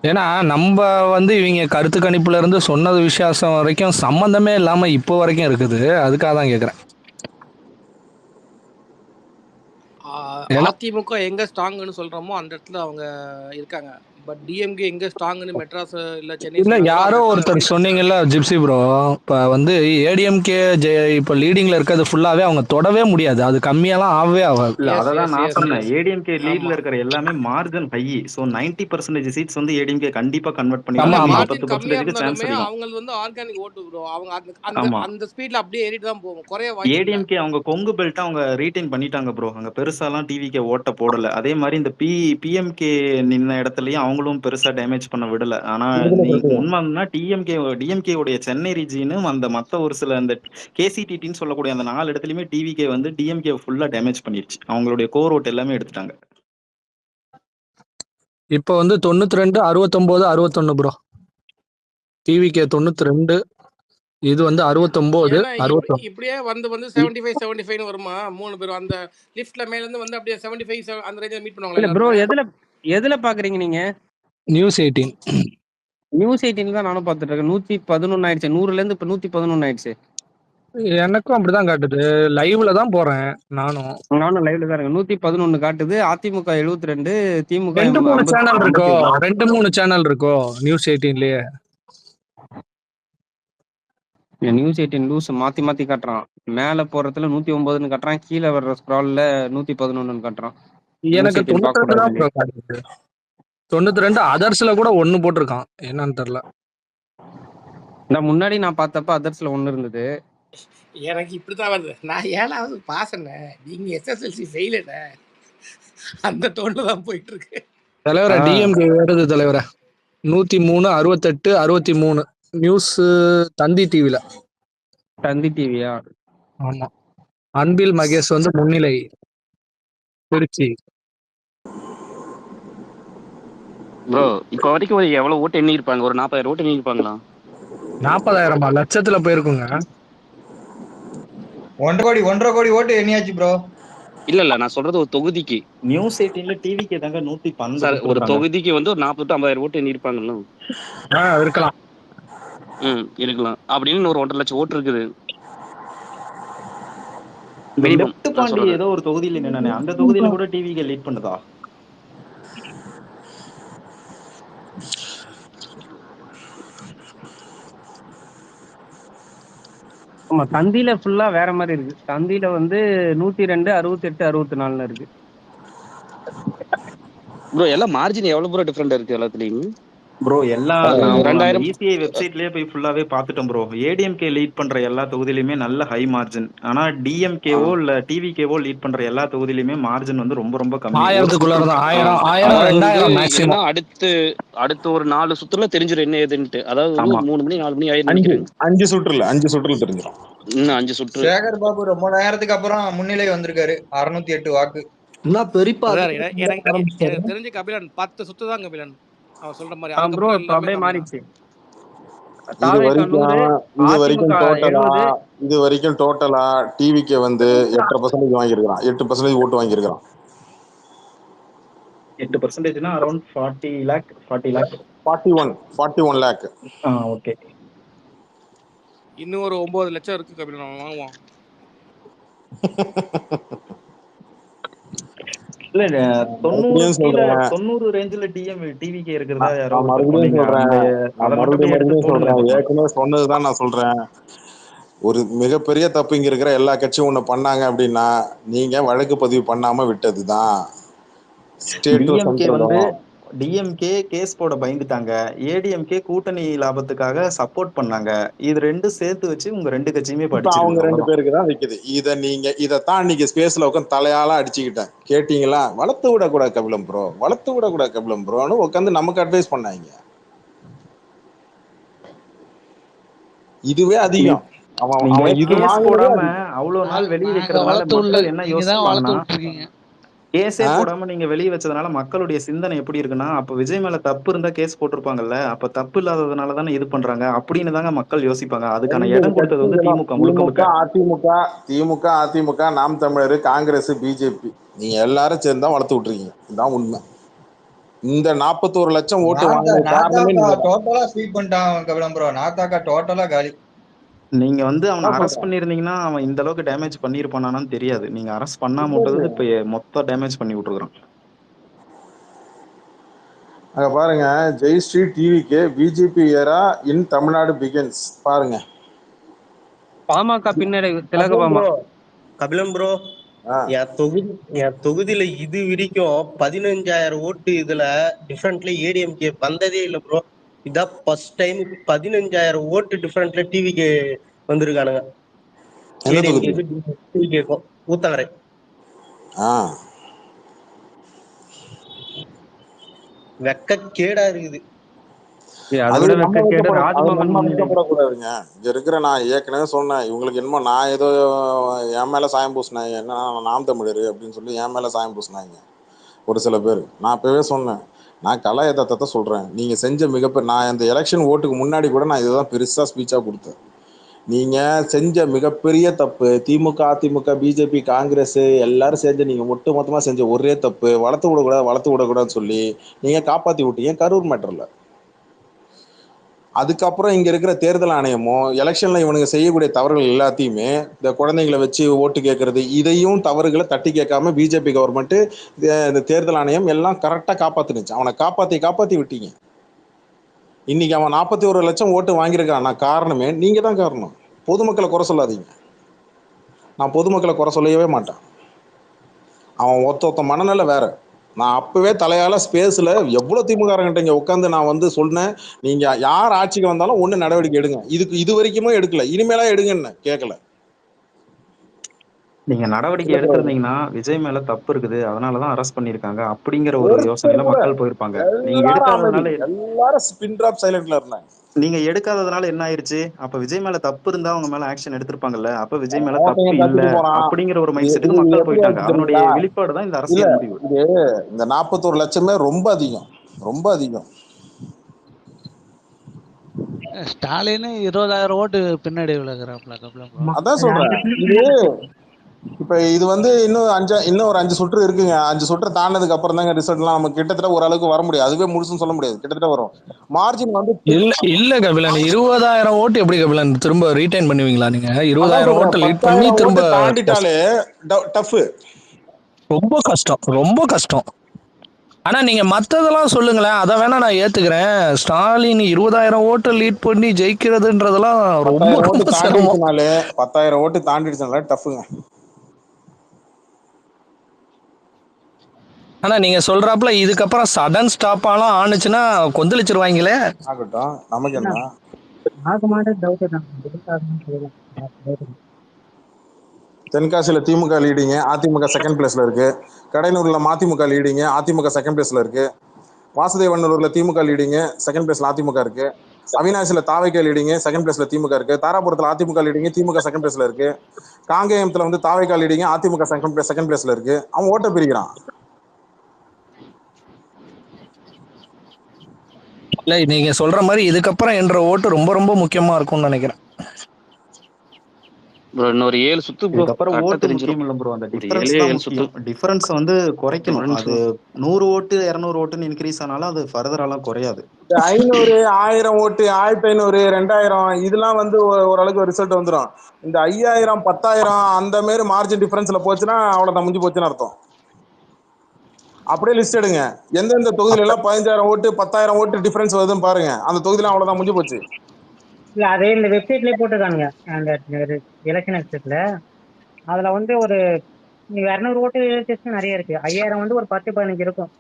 ஏன்னா நம்ம வந்து இவங்க கருத்து கணிப்புல இருந்து சொன்னது விசுவாசம் வரைக்கும் சம்பந்தமே இல்லாம இப்போ வரைக்கும் இருக்குது. அதுக்காக தான் கேக்குறேன். அதிமுக எங்க ஸ்ட்ராங்னு சொல்றோமோ அந்த இடத்துல அவங்க இருக்காங்க. பட் டிஎம்கே எங்க ஸ்ட்ராங்னு மெட்ராஸ் இல்ல சென்னை இல்ல யாரோ ஒருத்தர் சொன்னீங்கல்ல ஜிப்சி ப்ரோ, இப்ப வந்து ஏடிஎம்கே இப்ப லீடிங்ல இருக்கிறது ஃபுல்லாவே அவங்க தொடவே முடியாது. அது கம்மியெல்லாம் ஆகவே ஆகாது. இல்ல அததான் நான் சொன்னேன். ஏடிஎம்கே லீட்ல இருக்கிற எல்லாமே மார்ஜின் ஹை. சோ 90% சீட்ஸ் வந்து ஏடிஎம்கே கண்டிப்பா கன்வெர்ட் பண்ணிடுவாங்க. 10% சான்ஸ் அதிகம். அவங்க வந்து ஆர்கானிக் ஓட்டு ப்ரோ. அவங்க அந்த ஸ்பீட்ல அப்படியே ஏறிட்டு தான் போகும். குறைய ஏடிஎம்கே அவங்க கொங்கு பெல்ட் அவங்க ரீடைன் பண்ணிட்டாங்க ப்ரோ. அங்க பெருசாலாம் டிவிகே ஓட்ட போடல. அதே மாதிரி இந்த பிஎம்கே நின்ன இடத்துலயும் அவங்களும் பெருசா டேமேஜ் பண்ண விடல. ஆனா உண்மைன்னா டிஎம்கே உடைய சென்னை ரீஜியனும் அந்த மத்த ஒரு சில அந்த கேசிடின்னு சொல்லக்கூடிய அந்த 4 இடத்துலயுமே டிவிகே வந்து டிஎம்கே ஃபுல்லா டேமேஜ் பண்ணிருச்சு. அவங்களுடைய கோர் ஓட் எல்லாமே எடுத்துட்டாங்க. இப்ப வந்து 92, 69, 61 ப்ரோ. டிவிகே 92, இது வந்து 69, 61. இப்படியே வந்து 75 75 வருமா? 3 பேரும் அந்த லிஃப்ட்ல மேல இருந்து வந்து அப்படியே 75 அந்த ரேஞ்சில மீட் பண்ணுவாங்க. இல்ல ப்ரோ, எதுல பாக்குறீங்க நீங்க? நியூஸ் 18. நியூஸ் 18 தான் நானும் பார்த்துட்டு இருக்கேன். 111 ஆயிடுச்சு. 100ல இருந்து இப்ப 111 ஆயிடுச்சு. எனக்கும் அப்படிதான் காட்டுது. லைவ்ல தான் போறேன் நானும் லைவ்ல தான் இருக்கேன். 111 காட்டுது. அதிமுக 72, திமுக 2-3 சேனல் இருக்கோ. 2-3 சேனல் இருக்கோ நியூஸ் 18லயே. நியூஸ் 18 லூஸ் மாத்தி காட்டுறான். மேல போறதுல 109ன்னு காட்டுறான், கீழே வர்ற ஸ்க்ரால்ல 111ன்னு காட்டுறான். எனக்கு 92 தான் ப்ரோ காட்டுது. 92 அதர்ஸ்ல கூட 1 போட்டிருக்கான். என்னன்னு தெரியல. நான் முன்னாடி பார்த்தப்ப அதர்ஸ்ல 1 இருந்தது. எனக்கு இப்படிதான் வருது. நான் 7வது பாஸ்ண்ணே, நீங்க எஸ்எஸ்எல்சி ஃபெயிலுண்ணே. அந்த டோன்ல தான் போயிட்டு இருக்கு. தலைவர டிஎம்கே வருது தலைவர. 103, 68, 63 நியூஸ் தந்தி டிவில. தந்தி டிவியா? ஆமா. அன்பில் மகேஷ் வந்து முன்னிலை திருச்சி. ப்ரோ இப்போ வரைக்கும் ஒரு எவ்வளவு ஓட்டு எண்ணி இருப்பாங்க? ஒரு 40,000 ஓட்டு எண்ணி இருப்பாங்களா? 40,000 லட்சத்துல போயிருக்குங்க. 1.5 கோடி ஓட்டு எண்ணியாச்சு ப்ரோ. இல்ல நான் சொல்றது ஒரு தொகுதிக்கு. நியூஸ் 18ல டிவிகே தாங்க 112 ஒரு தொகுதிக்கு வந்து ஒரு 40 to 50,000 ஓட்டு எண்ணி இருப்பாங்கல்ல. இருக்கலாம். இருக்கலாம். அப்படின்னு ஒரு 1.5 லட்சம் ஓட்டு இருக்குது. லெஃப்ட் பாண்டி ஏதோ ஒரு தொகுதியில என்னன்னு, அந்த தொகுதியில கூட டிவிகே லீட் பண்ணுதா? ஆமா, தந்தியில ஃபுல்லா வேற மாதிரி இருக்கு. தந்தியில வந்து 102, 68, 64 இருக்கு. ப்ரோ எல்லாம் மார்ஜின் எவ்வளவு ப்ரோ டிஃபரெண்ட் இருக்கு எல்லாத்துலயும்? ப்ரோ எல்லா 2000 இசிஐ வெப்சைட்லயே போய் ஃபுல்லாவே பாத்துட்டோம் ப்ரோ. ஏடிஎம்கே லீட் பண்ற எல்லா தொகுதியிலுமே நல்ல ஹை மார்ஜின். ஆனா டிஎம்கேவோ இல்ல டிவிகேவோ லீட் பண்ற எல்லா தொகுதியிலுமே மார்ஜின் வந்து ரொம்ப ரொம்ப கம்மி. 1000 மேக்ஸிமம். அடுத்து ஒரு 4 சுற்றுல தெரிஞ்சிரும் என்ன ஏதுன்ட்டு. அதாவது 3 மணி 4 மணி ஆயிரும். 5 சுற்றுல தெரிஞ்சிடும். இன்னும் 5 சுற்று. சேகர் பாபு ரொம்ப நேரத்துக்கு அப்புறம் முன்னிலை வந்திருக்காரு. 608 வாக்கு. எனக்கு தெரிஞ்ச கபிலன் 10 சுத்து தான் கபிலன் அவன் சொல்ற மாதிரி. ப்ரோ அப்படியே மாறிடுச்சு. இது வரைக்கும் டோட்டலா டிவிக்கு வந்து 8% வாங்கியிருக்கான். 8% ஓட்டு வாங்கியிருக்கான். 8%னா அரௌண்ட் 40 lakh 41 lakh. ஓகே. இன்னும் ஒரு 9 லட்சம் இருக்கு கபிலன், அவன் வாங்குவான். இல்ல 90 மறுபடியும் கீழ சொல்றேன் 90 ரேஞ்சில டிவிகே இருக்கிறதா யாரோ நான் ஒருத்தர் மறுபடியும் சொன்னீங்க. அந்த சொல்றேன் அத மட்டும் அப்படியே எடுத்து போடுங்க சொல்றேன். பேசாம. ஏற்கனவே சொன்னதுதான் நான் சொல்றேன். ஒரு மிகப்பெரிய தப்பு இங்க இருக்கிற எல்லா கட்சியும் ஒண்ணு பண்ணாங்க அப்படின்னா, நீங்க வழக்கு பதிவு பண்ணாம விட்டதுதான். ஸ்டேட் டு டிஎம்கே வந்து சென்ட்ரலும் டிஎம்கே கேஸ் போட பயந்துட்டாங்க, ஏடிஎம்கே கூட்டணி லாபத்துக்காக சப்போர்ட் பண்ணாங்க. இது ரெண்டும் சேர்த்து வச்சு உங்க 2 கட்சியுமே இப்ப அவங்க படிச்சிருக்குது. 2 அவ்வளவுதான். பேருக்கு தான் வைக்குது. இதைத்தான் இன்னைக்கு ஸ்பேஸ்ல உட்காந்து தலையால அடிச்சுக்கிட்டேன். கேட்டீங்களா? வளர்த்து விடக்கூடாது கபிலம் ப்ரோ, வளர்த்து விடக்கூடாது கபிலம் ப்ரோன்னு உட்காந்து நமக்கு அட்வைஸ் பண்ணாங்க. இதுவே அதிகம். நீங்க அவன் இது கேஸ் வாங்குறதே போடாம அதிகம். அவ்வளவு நாள் வெளியே நாங்க வைக்கிறதுனால வளர்த்து விடல, மக்கள் என்ன நீங்க தான் வளர்த்து யோசிப்பாங்கன்னா, விட்டுருக்கீங்க. கேஸே ஆ? போடாம நீங்க வெளியே வச்சதுனால மக்களுடைய சிந்தனை எப்படி இருக்குன்னா, அப்ப விஜய் மேல தப்பு இருந்தா கேஸ் போட்டிருப்பாங்கல்ல, அப்ப தப்பு இல்லாததுனால தானே இது பண்றாங்க அப்படின்னு தாங்க மக்கள் யோசிப்பாங்க. அதுக்கான 2 இடம் கொடுத்தது வந்து கட்சிகளும் திமுக முழுக்க முழுக்க. திமுக, நாம் தமிழர், காங்கிரஸ், பிஜேபி, நீங்க எல்லாரும் சேர்ந்து தான் வளர்த்து விட்டுருக்கீங்க. இதுதான் உண்மை. இந்த 41 லட்சம் ஓட்டு வாங்கின காரணமே நீங்க தான். டோட்டலா ஸ்வீப் பண்ணிட்டான் கபிலம் ப்ரோ. நாத்தாக்கா டோட்டலா காலி. நீங்க வந்து அவனை அதான் அரெஸ்ட் சொல்றேன். பண்ணிருந்தீங்கன்னா அவன் இந்த அளவுக்கு டேமேஜ் பண்ணிருப்பானான்னு தெரியாது. நீங்க அரெஸ்ட் பண்ணாம இல்ல விட்டது இல்ல இப்ப மொத்த டேமேஜ் பண்ணி விட்டுருக்கான். அங்க பாருங்க, ஜெயஸ்ரீ டிவிக்கு பிஜேபி ஏரா இன் தமிழ்நாடு பிகின்ஸ் பாருங்க. பாமக பின்னடை திலக கபிலம் பாமா. ப்ரோ, கபிலம் ப்ரோ, என் தொகுதியில இது வரைக்கும் 15,000 ஓட்டு இதுல டிஃபரெண்ட்ல ஏடிஎம்கே வந்ததே இல்ல ப்ரோ. இதான் ஃபர்ஸ்ட் டைம் 15,000 ஓட்டு டிஃபரெண்ட்ல டிவிக்கு வந்திருக்கானுங்க. எந்த தொகுதி? ஏடிஎம்கேக்கும் டிவிகேக்கும் ஊத்தங்கரை. வெக்க கேடா இருக்குது. அதை விட வெக்க கேடு ராஜ்பவன் வெக்கப்படக்கூடாதுங்க. இங்க இருக்கிற நான் ஏற்கனவே சொன்னேன், இவங்களுக்கு என்னமோ நான் ஏதோ என் மேல சாயம் பூசினாங்க, என்ன நாம் தமிழர் அப்படின்னு சொல்லி என் மேல சாயம் பூசினாங்க ஒரு சில பேர். நான் அப்பவே சொன்னேன், நான் கலா யதார்த்தத்தை சொல்றேன். நீங்க செஞ்ச மிகப்பெரிய, நான் இந்த எலெக்ஷன் ஓட்டுக்கு முன்னாடி கூட நான் இதுதான் பெருசா ஸ்பீச்சா கொடுத்தேன். நீங்க செஞ்ச மிகப்பெரிய தப்பு, திமுக, அதிமுக, பிஜேபி, காங்கிரஸ் எல்லாரும் சேர்ந்து நீங்க ஒட்டு மொத்தமா செஞ்ச ஒரே தப்பு, வளர்த்து விடக்கூடாதுன்னு சொல்லி நீங்க காப்பாத்தி விட்டீங்க கரூர் மேட்டர்ல. அதுக்கப்புறம் இங்க இருக்கிற தேர்தல் ஆணையமும் எலெக்ஷன்ல இவனுங்க செய்யக்கூடிய தவறுகள் எல்லாத்தையுமே, இந்த குழந்தைங்களை வச்சு ஓட்டு கேட்கறது, இதையும் தவறுகளை தட்டி கேட்காம பிஜேபி கவர்மெண்ட், இந்த தேர்தல் ஆணையம் எல்லாம் கரெக்டா காப்பாத்துனுச்சு. அவனை காப்பாத்தி விட்டீங்க. இன்னைக்கு அவன் 41 லட்சம் ஓட்டு வாங்கியிருக்கான். காரணமே நீங்க தான் காரணம். பொதுமக்களை குறை சொல்லாதீங்க. நான் பொதுமக்களை குறை சொல்லவே மாட்டேன். அவன் ஒத்த மனநிலை வேற. நான் அப்பவே தலையால ஸ்பேஸ்ல எவ்வளவு திமுகங்கிட்ட இங்க உட்காந்து நான் வந்து சொன்னேன், நீங்க யார் ஆட்சிக்கு வந்தாலும் ஒண்ணு நடவடிக்கை எடுங்க. இது வரைக்குமே எடுக்கல, இனிமேலா எடுங்கன்னு கேட்கல. நீங்க நடவடிக்கை எடுத்திருந்தீங்கன்னா விஜய் மேல தப்பு இருக்குது, அதனாலதான் அரெஸ்ட் பண்ணிருக்காங்க அப்படிங்கிற ஒரு யோசனையில மக்கள் போயிருப்பாங்க. நீங்க எடுக்காததுனால எல்லாரும் ஸ்பின் டிராப் சைலண்ட்ல இருந்தாங்க. நீங்க எடுக்காததுனால என்ன ஆயிருச்சு? அப்ப விஜய் மேல தப்பு இருந்தா அவங்க மேல ஆக்ஷன் எடுத்திருப்பாங்கல்ல. அப்ப விஜய் மேல தப்பு இல்ல அப்படிங்கிற ஒரு மைண்ட் செட்டுக்கு மக்கள் போயிட்டாங்க. அதனுடைய வெளிப்பாடு தான் இந்த அரசியல் முடிவு. இந்த 41 லட்சமே ரொம்ப அதிகம், ரொம்ப அதிகம். ஸ்டாலின் 20,000 ஓட்டு பின்னாடி விழுகிறாப்ல கபிலம். அதான் சொல்றேன். இப்ப இது வந்து இன்னும் ஒரு 5 சுற்று இருக்குங்க. 5 சுற்று தாண்டதுக்கு அப்புறம் தாங்க ரிசல்ட்லாம் நமக்கு கிட்டத்தட்ட ஓரளவுக்கு வர முடியாது. அதுவே முழுசுன்னு சொல்ல முடியாது, கிட்டத்தட்ட வரும். மார்ஜின் வந்து இல்ல கபிலன், 20,000 ஓட்டு எப்படி கபிலன் திரும்ப ரீடைன் பண்ணுவீங்களா? நீங்க 20,000 ஓட்டு லீட் பண்ணி திரும்ப தாண்டிட்டாலே டஃப். ரொம்ப கஷ்டம், ரொம்ப கஷ்டம். ஆனா நீங்க மத்ததெல்லாம் சொல்லுங்களேன், அதை வேணா நான் ஏத்துக்கிறேன். ஸ்டாலின் 20,000 ஓட்டு லீட் பண்ணி ஜெயிக்கிறதுன்றதெல்லாம் ரொம்ப சிரமம். 10,000 ஓட்டு தாண்டிடுச்சுனால டஃப்ங்க. ஆனா நீங்க சொல்றாப்ல இதுக்கப்புறம் சடன் ஸ்டாப் ஆலாம் ஆனுச்சுன்னா கொந்தளிச்சிருவாங்களே. ஆகட்டும், நமக்கு என்ன. தென்காசியில திமுக லீடிங்க, அதிமுக செகண்ட் பிளேஸ்ல இருக்கு. கடையனூர்ல மதிமுக லீடிங்க, அதிமுக செகண்ட் பிளேஸ்ல இருக்கு. வாசுதேவநல்லூர்ல திமுக லீடிங்க, செகண்ட் பிளேஸ்ல அதிமுக இருக்கு. அவினாசியில தாவைக்கா லீடிங்க, செகண்ட் பிளேஸ்ல திமுக இருக்கு. தாராபுரத்துல அதிமுக லீடிங்க, திமுக செகண்ட் பிளேஸ்ல இருக்கு. காங்கேயத்துல வந்து தாவைக்கா லீடிங்க, அதிமுக செகண்ட் பிளேஸ்ல இருக்கு. அவன் ஓட்ட பிரிக்கிறான். இல்ல நீங்க சொல்ற மாதிரி இதுக்கப்புறம் என்ற ஓட்டு ரொம்ப ரொம்ப முக்கியமா இருக்கும்னு நினைக்கிறேன். ப்ரோ இன்னொரு 7 சுத்து ப்ரோ. இதுக்கப்புறம் ஓட்டு முக்கியம் இல்ல ப்ரோ, அந்த டிஃபரன்ஸ் தான் முக்கியம். டிஃபரன்ஸ் வந்து குறைக்கணும். அது 100 ஓட்டு 200 ஓட்டுன்னு இன்க்ரீஸ் ஆனாலும் அது ஃபர்தராலாம் குறையாது. இந்த 500 1000 ஓட்டு 1500 2000 இதெல்லாம் வந்து ஓரளவுக்கு ரிசல்ட் வந்துடும். இந்த 5000 10,000 அந்த மாதிரி மார்ஜின் டிஃபரன்ஸ்ல போச்சுன்னா அவ்வளவுதான், முடிஞ்சு போச்சுன்னு அர்த்தம். அப்படியே லிஸ்ட் எடுங்க, எந்தெந்த தொகுதியில எல்லாம் 15,000 ஓட்டு 10,000 ஓட்டு டிஃபரன்ஸ் வருதுன்னு பாருங்க. அந்த தொகுதியில அவ்வளவுதான், முடிஞ்சு போச்சு. இல்ல அதே இந்த வெப்சைட்லயே போட்டுருக்கானுங்க, அந்த எலெக்ஷன் வெப்சைட்ல. அதுல வந்து ஒரு 200 ஓட்டு டெஸ்ட் நிறைய இருக்கு. 5000 வந்து ஒரு 10-15 இருக்கும்.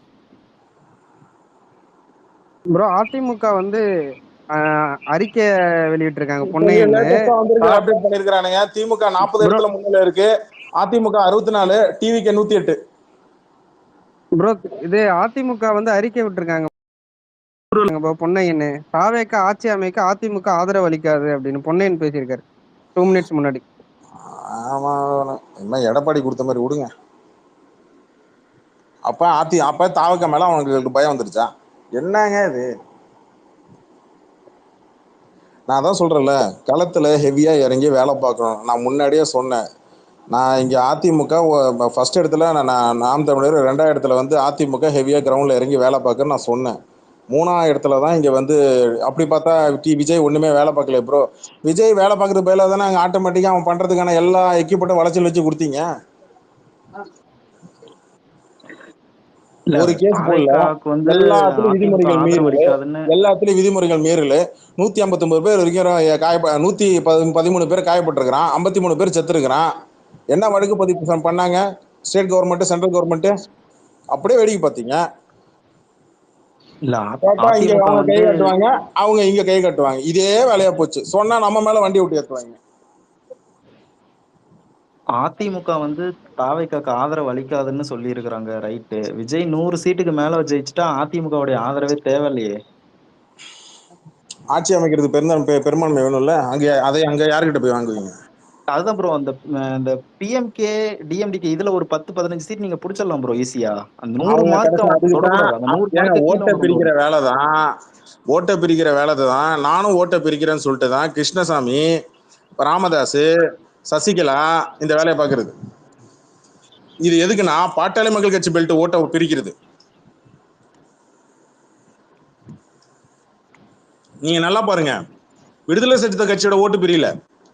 ப்ரோ அதிமுக வந்து அறிக்கை வெளியிட்டிருக்காங்க இப்போ பொன்னையன்னு. லேட்டஸ்டா வந்திருக்கிற அப்டேட் பண்ணிருக்கானுங்க. திமுக 40 இடத்துல முன்னிலை இருக்கு, அதிமுக 64, டிவிக்கு 108. ப்ரோ இது அதிமுக வந்து அறிக்கை விட்டுருக்காங்க பொன்னையன்னு, தாவேக ஆட்சி அமைக்க அதிமுக ஆதரவு அளிக்காது அப்படின்னு பொன்னையன் பேசியிருக்காரு 2 மினிட்ஸ் முன்னாடி. ஆமா, என்ன எடப்பாடி கொடுத்த மாதிரி விடுங்க. அப்ப தாவக்க மேல அவனுக்கு பயம் வந்துருச்சா என்னங்க இது? நான் தான் சொல்றேன்ல, களத்துல ஹெவியா இறங்கி வேலை பார்க்கணும். நான் முன்னாடியே சொன்னேன். நான் இங்க அதிமுக ஃபர்ஸ்ட் இடத்துல நாம் தமிழர், 2வது இடத்துல வந்து அதிமுக ஹெவியா கிரவுண்ட்ல இறங்கி வேலை பார்க்கன்னு நான் சொன்னேன். 3வது இடத்துல தான் இங்க வந்து அப்படி பார்த்தா விஜய் ஒண்ணுமே வேலை பார்க்கல ப்ரோ. விஜய் வேலை பார்க்கறது பேல தானே அங்க ஆட்டோமேட்டிக்கா அவன் பண்றதுக்கான எல்லா எக்யூப்மெண்ட்டும் வளைச்சல் வச்சு கொடுத்தீங்க. ஒரு கேஸ் போடல, எல்லாத்துலயும் விதிமுறைகள் மீறல். 159 பேர் வரைக்கும் 113 பேர் காயப்பட்டிருக்கிறான், 53 பேர் செத்து இருக்கிறான். என்ன வழக்கு பதிவு பண்ணாங்க ஸ்டேட் கவர்மெண்ட் சென்ட்ரல் கவர்மெண்ட்? அப்படியே வேடிக்கை பார்த்தீங்க. இங்க அவங்க கை காட்டுவாங்க, அவங்க இங்க கை காட்டுவாங்க. இதே வேலையா போச்சு. சொன்னா நம்ம மேல வண்டி விட்டு ஏத்துவாங்க. அதிமுக வந்து தாவேக்காக்கு ஆதரவு அளிக்காதுன்னு சொல்லி இருக்கிறாங்க. ரைட்டு, விஜய் 100 சீட்டுக்கு மேல ஜெயிச்சுட்டா அதிமுகவுடைய ஆதரவே தேவையில்லையே. ஆட்சி அமைக்கிறது பெரும்பான்மை வேணும்ல, அங்க யாருக்கிட்ட போய் வாங்குவீங்க? அதுதான் ப்ரோ, அந்த பிஎம்கே டிஎம்டிகே இதுல ஒரு 10-15 சீட் நீங்க புடிச்சிடலாம் ப்ரோ ஈஸியா. அந்த 100 மார்க் தொடக்கூடாது. அந்த 100 மார்க் ஓட்டை பிரிக்கிற வேலை தான். நானும் ஓட்டை பிரிக்கிறேன்னு சொல்லிட்டு தான் கிருஷ்ணசாமி, ராமதாஸ், சசிகலா இந்த வேலையை பாக்குறது. இது எதுக்குன்னா பாட்டாளி மக்கள் கட்சி பெல்ட் ஓட்டை பிரிக்கிறது. நீங்க நல்லா பாருங்க, விடுதலை சிறுத்தை கட்சியோட ஓட்டு பிரியல,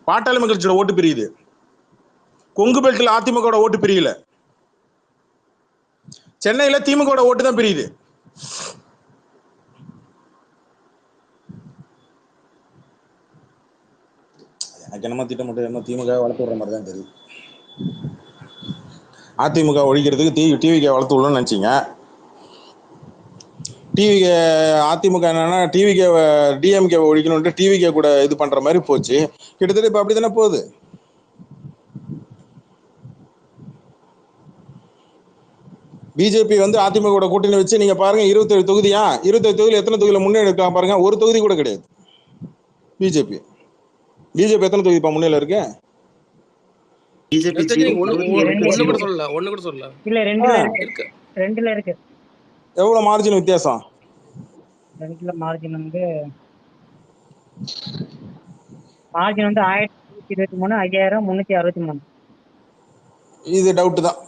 பாட்டாளி மக்கள் கட்சியோட ஓட்டு பிரியுது. கொங்கு பெல்ட்ல அதிமுக ஓட்டு பிரியல, சென்னையில திமுக ஓட்டு தான் பிரியுது. எனக்கு என்னமா திட்டமிட்டு என்ன திமுக வளர்த்து விடுற மாதிரி தான் தெரியுது. அதிமுக ஒழிக்கிறதுக்கு டிவிக்கு வளர்த்து விடணும்னு நினைச்சீங்க. டிவிக்கு அதிமுக என்னன்னா டிவிக்கு டிஎம்கே ஒழிக்கணும்ட்டு டிவிகே கூட இது பண்ற மாதிரி போச்சு. கிட்டத்தட்ட இப்ப அப்படித்தானே போகுது. பிஜேபி வந்து அதிமுக கூட்டணி வச்சு நீங்க பாருங்க, 27 தொகுதியா, 27 தொகுதியில் எத்தனை தொகுதியில முன்னெடுக்கலாம் பாருங்க. ஒரு தொகுதி கூட கிடையாது பிஜேபி. எத்தனை தொகுதி முன்னிலை இருக்கு? எவ்வளவு மார்ஜின் வித்தியாசம்? மார்ஜின் வந்து 1023, 5363. இது டவுட் தான்.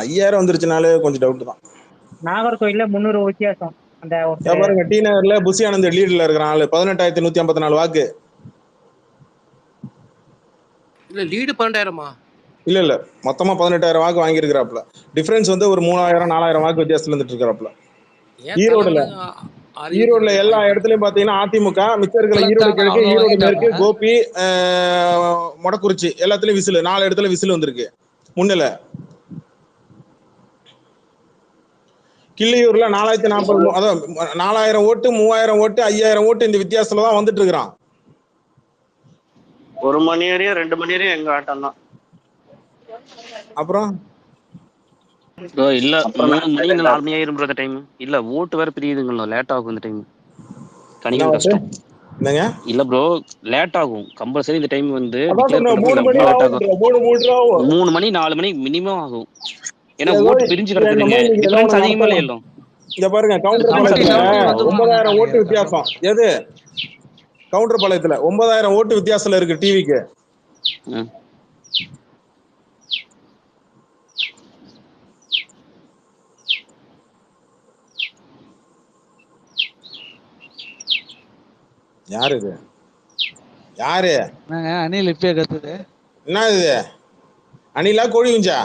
5000 வந்துருச்சுனாலே கொஞ்சம் டவுட் தான். நாகர்கோயில்ல 300 வித்தியாசம். அந்த பாருங்க, டி நகர்ல புசி ஆனந்த் லீட்ல இருக்கிறான், 18,154 வாக்கு. இல்ல லீடு 12,000மா? இல்ல மொத்தமா 18,000 வாக்கு வாங்கி இருக்கிறாப்ல. டிஃபரன்ஸ் வந்து ஒரு 3000-4000 வாக்கு வித்தியாசத்துல வந்துட்டு இருக்கிறாப்ல. ஈரோடுல எல்லா இடத்துலயும் பாத்தீங்கன்னா அதிமுக, மிச்சம் இருக்கிற ஈரோடு கிழக்கு, ஈரோடு மேற்கு, கோபி, மொடக்குறிச்சி எல்லாத்துலயும் விசில், 4 இடத்துல விசில் வந்திருக்கு முன்னிலை. கிள்ளியூர்ல 4040, அதான் 4000 ஓட்டு, 3000 ஓட்டு, 5000 ஓட்டு இந்த வித்தியாசத்துல தான் வந்துட்டு இருக்கிறான். 1 மணி வரையும் 2 மணி வரையும் எங்க ஆட்டம் தான். அப்புறம் இல்ல 3 மணி 4 மணி ஆயிரும் ப்ரோ. டைம் இல்ல, ஓட்டு வேற பிரியுதுங்களோ, லேட் ஆகும் இந்த டைம். கணிக்கிறது கஷ்டம். இல்ல ப்ரோ, லேட் ஆகும் கம்பல்சரி. இந்த டைம் வந்து 3 மணி 4 மணி மினிமம் ஆகும். ஏன்னா ஓட்டு பிரிஞ்சு கிடக்குதுங்க, டிஃபரன்ஸ் அதிகமா இல்ல. இங்க பாருங்க, கவுண்டர் பாளையத்துல 9000 ஓட்டு வித்தியாசம். எது கவுண்டர் பாளையத்துல 9000 ஓட்டு வித்தியாசத்துல இருக்கு டிவிக்கு. யாரு இது? யாரு? என்னங்க அணில் இப்பயே கத்துது? என்ன இது? அணிலா கோழி குஞ்சா?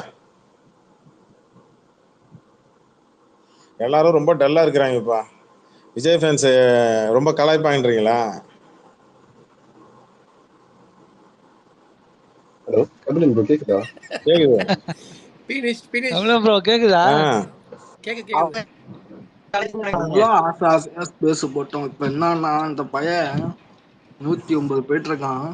எல்லாரும் ரொம்ப டல்லா இருக்கிறாங்கப்பா. விஜய் ஃபேன்ஸ் ரொம்ப கலாய்ப்பாங்கன்றீங்களா? ஹலோ கபிலன் ப்ரோ கேக்குதா? கேக்குது. கபிலன் ப்ரோ கேக்குதா? கேக்குது. அவ்வளோ ஆசையா ஸ்பேஸ் போட்டோம். இப்ப என்னன்னா இந்த பையன் 109 போயிட்டு இருக்கான்.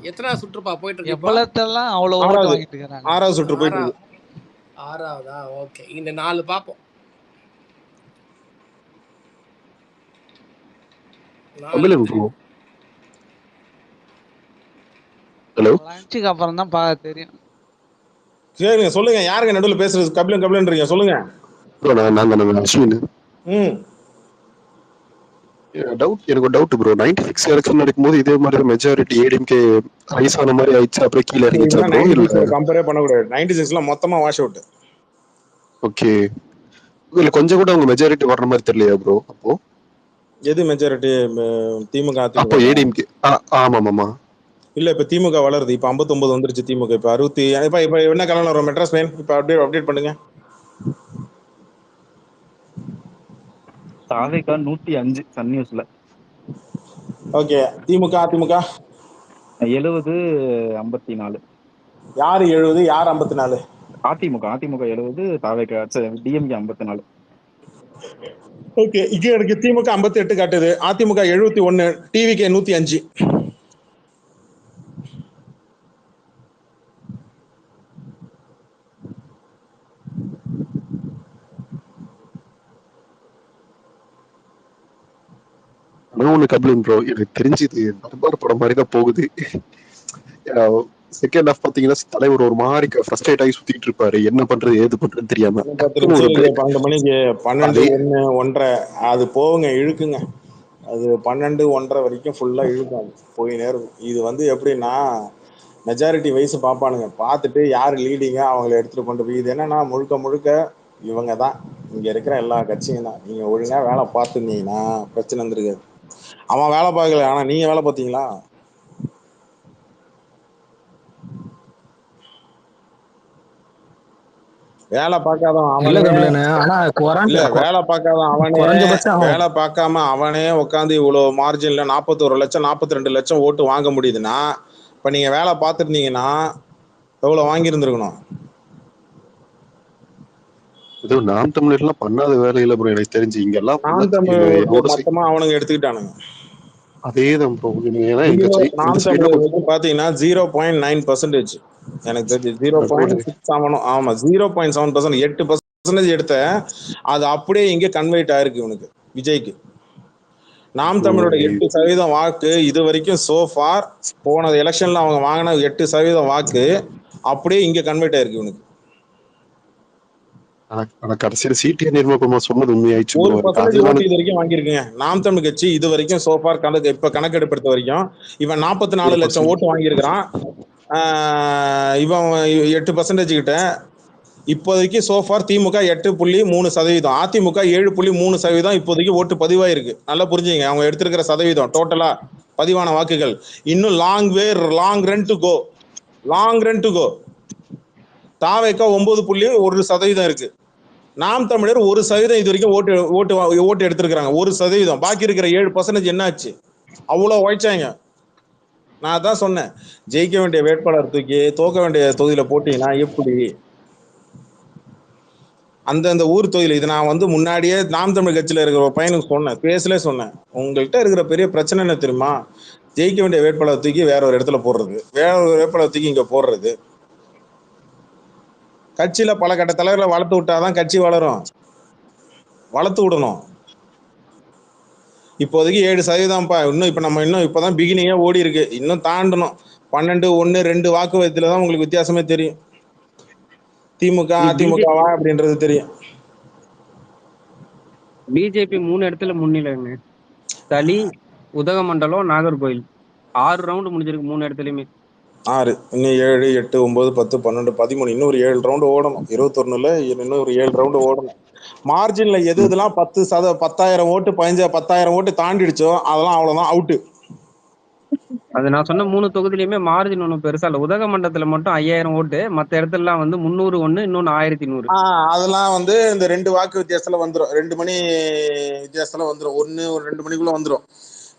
எத்தனாவது சுற்றுப்பா போயிட்டு இருக்கு? எப்பலத்தெல்லாம் அவ்வளவு ஓட்டு வாங்கிட்டு இருக்காங்க. 6வது சுற்று போயிட்டு இருக்கு. 6வதா? ஓகே, இந்த 4 பாப்போம். Kabilan bro hello. லஞ்சுக்கு அப்புறம் தான் பார்க்க தெரியும். சரிங்க, சொல்லுங்க. யாருங்க நடுவில் பேசுறது? கபிலன்றீங்க, சொல்லுங்க. நான் அஸ்வின். எனக்கு டவுட் ப்ரோ. 96 எலெக்ஷன் நடக்கும்போது இதே மாதிரி மெஜாரிட்டி ஏடிஎம்கே ரைஸ் ஆன மாதிரி ஆயிடுச்சு, அப்புறம் கீழே இறங்கிச்சா ப்ரோ? இல்ல கம்பேரே பண்ண கூடாது. 96ல மொத்தமா வாஷ் அவுட். ஓகே, இல்ல கொஞ்சம் கூட அவங்க மெஜாரிட்டி வர்ற மாதிரி தெரியலையா ப்ரோ? அப்போ எது மெஜாரிட்டி? திமுக அப்போ ஏடிஎம்கே. ஆமா இல்ல, இப்ப திமுக வளருது. இப்ப 59 வந்துருச்சு திமுக. இப்ப 60. இப்ப என்ன கலந்து வரும்? மெட்ராஸ் மெயின் இப்ப அப்டேட் பண்ணுங்க. தாவேகா 105 சன் நியூஸ்ல. ஓகே, திமுக அதிமுக 70-54. யாரு 70 யார் 54? அதிமுக 70, தாவேகா டிஎம்கே 54. ஓகே, இங்க எனக்கு திமுக 58 காட்டுது, அதிமுக 71, டிவிகே 105. ஒண்ணு கபிலன் ப்ரோ, எனக்கு தெரிஞ்சது தர்பார் படம் மாதிரி தான் போகுது. செகண்ட் ஹாஃப் பாத்தீங்கன்னா தலைவர் ஒரு மாதிரி ஃப்ரஸ்ட்ரேட் ஆகி சுத்திட்டு இருப்பாரு, என்ன பண்றது ஏது பண்றதுன்னு தெரியாம. 12 மணிக்கு 12, 1, 1:30 அது போகுங்க, இழுக்குங்க. அது 12, 1:30 வரைக்கும் ஃபுல்லா இழுக்கும், போய் நேரம். இது எப்படின்னா மெஜாரிட்டி வைஸ் பார்ப்பானுங்க. பார்த்துட்டு யார் லீடிங்க அவங்கள எடுத்துட்டு கொண்டு போய், இது என்னன்னா முழுக்க இவங்க தான், இங்க இருக்கிற எல்லா கட்சியும் தான். நீங்க ஒழுங்கா வேலை பார்த்துருந்தீங்கன்னா பிரச்சனை வந்துருக்காது. அவன் வேலை பார்க்கல, ஆனா நீங்க வேலை பார்த்தீங்களா? வேலை பார்க்காதவன் அவனே, வேலை பார்க்காதவன் அவனே, வேலை பார்க்காம அவனே உட்காந்து இவ்வளவு மார்ஜின்ல 41 லட்சம் 42 லட்சம் ஓட்டு வாங்க முடியுதுன்னா, இப்ப நீங்க வேலை பார்த்துருந்தீங்கன்னா எவ்வளவு வாங்கியிருந்திருக்கணும்? இது நாம் தமிழர்லாம் பண்ணாத வேலையில ப்ரோ எனக்கு தெரிஞ்சு. இங்க எல்லாம் நாம் தமிழர் மொத்தமா அவனுங்க எடுத்துக்கிட்டானுங்க. அதேதான் ப்ரோ. நாம் தமிழர் பாத்தீங்கன்னா 0.9%. எனக்கு தெரிஞ்சு 0.6 ஆகணும். ஆமா 0.7%, 8% எடுத்த அது அப்படியே இங்க கன்வெர்ட் ஆயிருக்கு இவனுக்கு, விஜய்க்கு. நாம் தமிழோட 8% வாக்கு இது வரைக்கும் சோஃபார் போன எலெக்ஷன்ல அவங்க வாங்கின 8% வாக்கு அப்படியே இங்க கன்வெர்ட் ஆயிருக்கு இவனுக்கு. கடைசியில சிடி நிர்மலா சொன்னது உண்மையாயிடுச்சு. 1% ஓட்டு இது வரைக்கும் வாங்கியிருக்குங்க நாம் தமிழ் கட்சி. இது வரைக்கும் சோஃபார் இப்ப கணக்கெடுப்படுத்த வரைக்கும் இவன் 44 லட்சம் ஓட்டு வாங்கியிருக்கிறான். இவன் 8% கிட்ட. இப்போதைக்கு சோஃபார் திமுக 8.3%, அதிமுக 7.3% இப்போதைக்கு ஓட்டு பதிவாயிருக்கு. நல்லா புரிஞ்சுங்க, அவங்க எடுத்திருக்கிற சதவீதம் டோட்டலா பதிவான வாக்குகள். இன்னும் லாங் ரன் டு கோ. தாவேக்கா 9.1% இருக்கு. நாம் தமிழர் 1% இது வரைக்கும் ஓட்டு எடுத்திருக்கிறாங்க, 1%. பாக்கி இருக்கிற 7% என்ன ஆச்சு? அவ்வளவு உழைச்சாங்க. நான் தான் சொன்னேன், ஜெயிக்க வேண்டிய வேட்பாளர் தூக்கி தோக்க வேண்டிய தொகுதியில போட்டீங்கன்னா எப்படி? அந்தந்த ஊர் தொகுதியில். இது நான் முன்னாடியே நாம் தமிழ் கட்சியில இருக்கிற பையனுக்கு சொன்னேன், சொன்னேன். உங்கள்கிட்ட இருக்கிற பெரிய பிரச்சனை என்ன தெரியுமா? ஜெயிக்க வேண்டிய வேட்பாளர் தூக்கி வேற ஒரு இடத்துல போடுறது, வேற ஒரு வேட்பாளர் தூக்கி இங்க போடுறது. கட்சியில பல கட்ட தலைவர்களை வளர்த்து விட்டாதான் கட்சி வளரும். வளர்த்து விடணும். இப்போதைக்கு 7%. இன்னும் இப்பதான் பிகினிங்கா ஓடி இருக்கு. இன்னும் தாண்டணும். 12, 1, 2 வாக்கு வயதுலதான் உங்களுக்கு வித்தியாசமே தெரியும். திமுக அதிமுகவா அப்படின்றது தெரியும். பிஜேபி 3 இடத்துல முன்னிலைங்க. தளி, உதகமண்டலம், நாகர்கோயில் 6 ரவுண்டு முடிஞ்சிருக்கு 3 இடத்துலயுமே. 6 இன்னும் 7 8 9 10 12 13 இன்னும் ஒரு 7 ரவுண்டு ஓடணும். 21ல இன்னும் ஒரு 7 ரவுண்டு ஓடணும். மார்ஜின்ல எதுலாம் 10,000 ஓட்டு 10,000 ஓட்டு தாண்டிடுச்சோ அதெல்லாம் அவ்வளவுதான் அவுட்டு. அது நான் சொன்ன 3 தொகுதியிலுமே மார்ஜின் ஒன்றும் பெருசா இல்லை. உதகமண்டலத்துல மட்டும் 5000 ஓட்டு, மற்ற இடத்துலலாம் வந்து 300 ஒன்று, இன்னொன்று 1100. அதெல்லாம் வந்து இந்த 2 வாக்கு வித்தியாசத்துல வந்துடும். 2 மணி வித்தியாசத்துல வந்துடும். 1 ஒரு 2 மணிக்குள்ள வந்துடும்.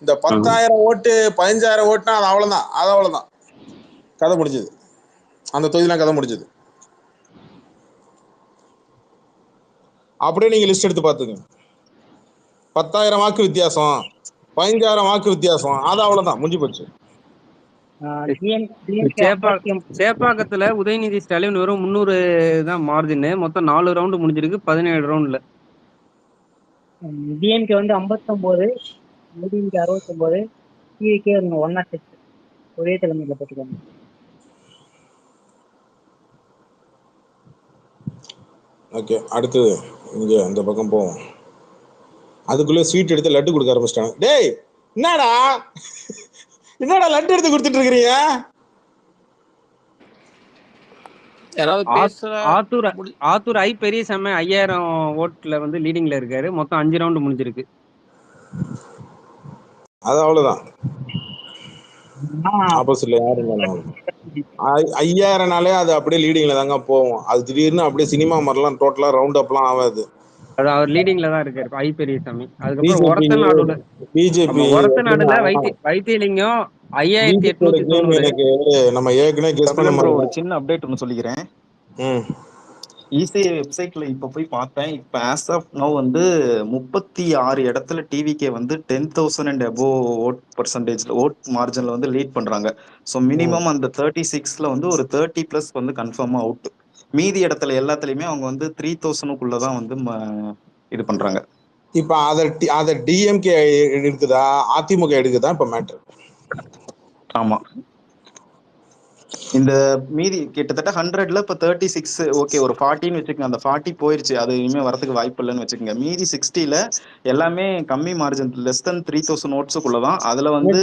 இந்த 10,000 ஓட்டு 15,000 ஓட்டுனா அது அவ்வளவுதான் கதை முடிஞ்சது. அந்த தொகுதியெல்லாம் கதை முடிஞ்சது. அப்படியே நீங்க லிஸ்ட் எடுத்து பாத்துங்க. 10,000 வாக்கு வித்தியாசம், 15,000 வாக்கு வித்தியாசம், அது அவ்வளவுதான் முடிஞ்சு போச்சு. சேப்பாக்கத்துல உதயநிதி ஸ்டாலின் வெறும் 300 தான் மார்ஜின். மொத்தம் 4 ரவுண்டு முடிஞ்சிருக்கு 17 ரவுண்ட்ல. டிஎம்கே வந்து 59, ஏடிஎம்கே 69, டிவிகே 106 ஒரே தலைமையில போட்டுக்காங்க. ஓகே, அடுத்து இங்க இந்த பக்கம் போவோம். அதுக்குள்ள ஸ்வீட் எடுத்து லட்டு கொடுக்க ஆரம்பிச்சிட்டாங்க. டேய் என்னடா லட்டு எடுத்து கொடுத்துட்டு இருக்கிறீங்க? ஆத்தூர் ஐ பெரியசாமி 5000 ஓட்டுல வந்து லீடிங்ல இருக்காரு. மொத்தம் 5 ரவுண்டு முடிஞ்சிருக்கு. அது அவ்வளவுதான். ஆப்போசிட்ல யாரும் இல்லை. 5000னாலே அது அப்படியே லீடிங்ல தாங்க போகும். அது திடீர்னு அப்படியே சினிமா மாதிரிலாம் டோட்டலா ரவுண்ட் அப்லாம் ஆகாது. அது அவர் லீடிங்ல தான் இருக்காரு ஐ பெரியசாமி. அதுக்கப்புறம் ஒரத்தநாடுல பிஜேபி வைத்தியலிங்கம் 5890. நம்ம ஏற்கனவே கெஸ் பண்ண மாதிரி ஒரு சின்ன அப்டேட் ஒன்று சொல்லிக்கிறேன். இசிஐ வெப்சைட்ல இப்ப போய் பார்த்தேன். இப்ப ஆஸ் ஆஃப் நவ் வந்து 36 இடத்துல டிவிகே வந்து 10,000 அண்ட் அபோவ் ஓட் பர்சன்டேஜ்ல ஓட் மார்ஜின்ல வந்து லீட் பண்றாங்க. ஸோ மினிமம் அந்த 36ல வந்து ஒரு 30+ வந்து கன்ஃபார்மா அவுட். மீதி இடத்துல எல்லாத்துலயுமே அவங்க வந்து 3,000க்குள்ளதான் வந்து இது பண்றாங்க. இப்ப அத டிஎம்கே எடுக்குதா அதிமுக எடுக்குதா இப்ப மேட்டர்? ஆமா, இந்த மீதி கிட்டத்தட்ட 100ல இப்ப 36 ஓகே, ஒரு 40ன்னு வச்சுக்கோங்க. அந்த 40 போயிருச்சு, அது இனிமே வரதுக்கு வாய்ப்பு இல்லைன்னு வச்சுக்கோங்க. மீதி 60ல எல்லாமே கம்மி மார்ஜின், லெஸ் தென் 3,000 ஓட்ஸுக்குள்ளதான். அதுல வந்து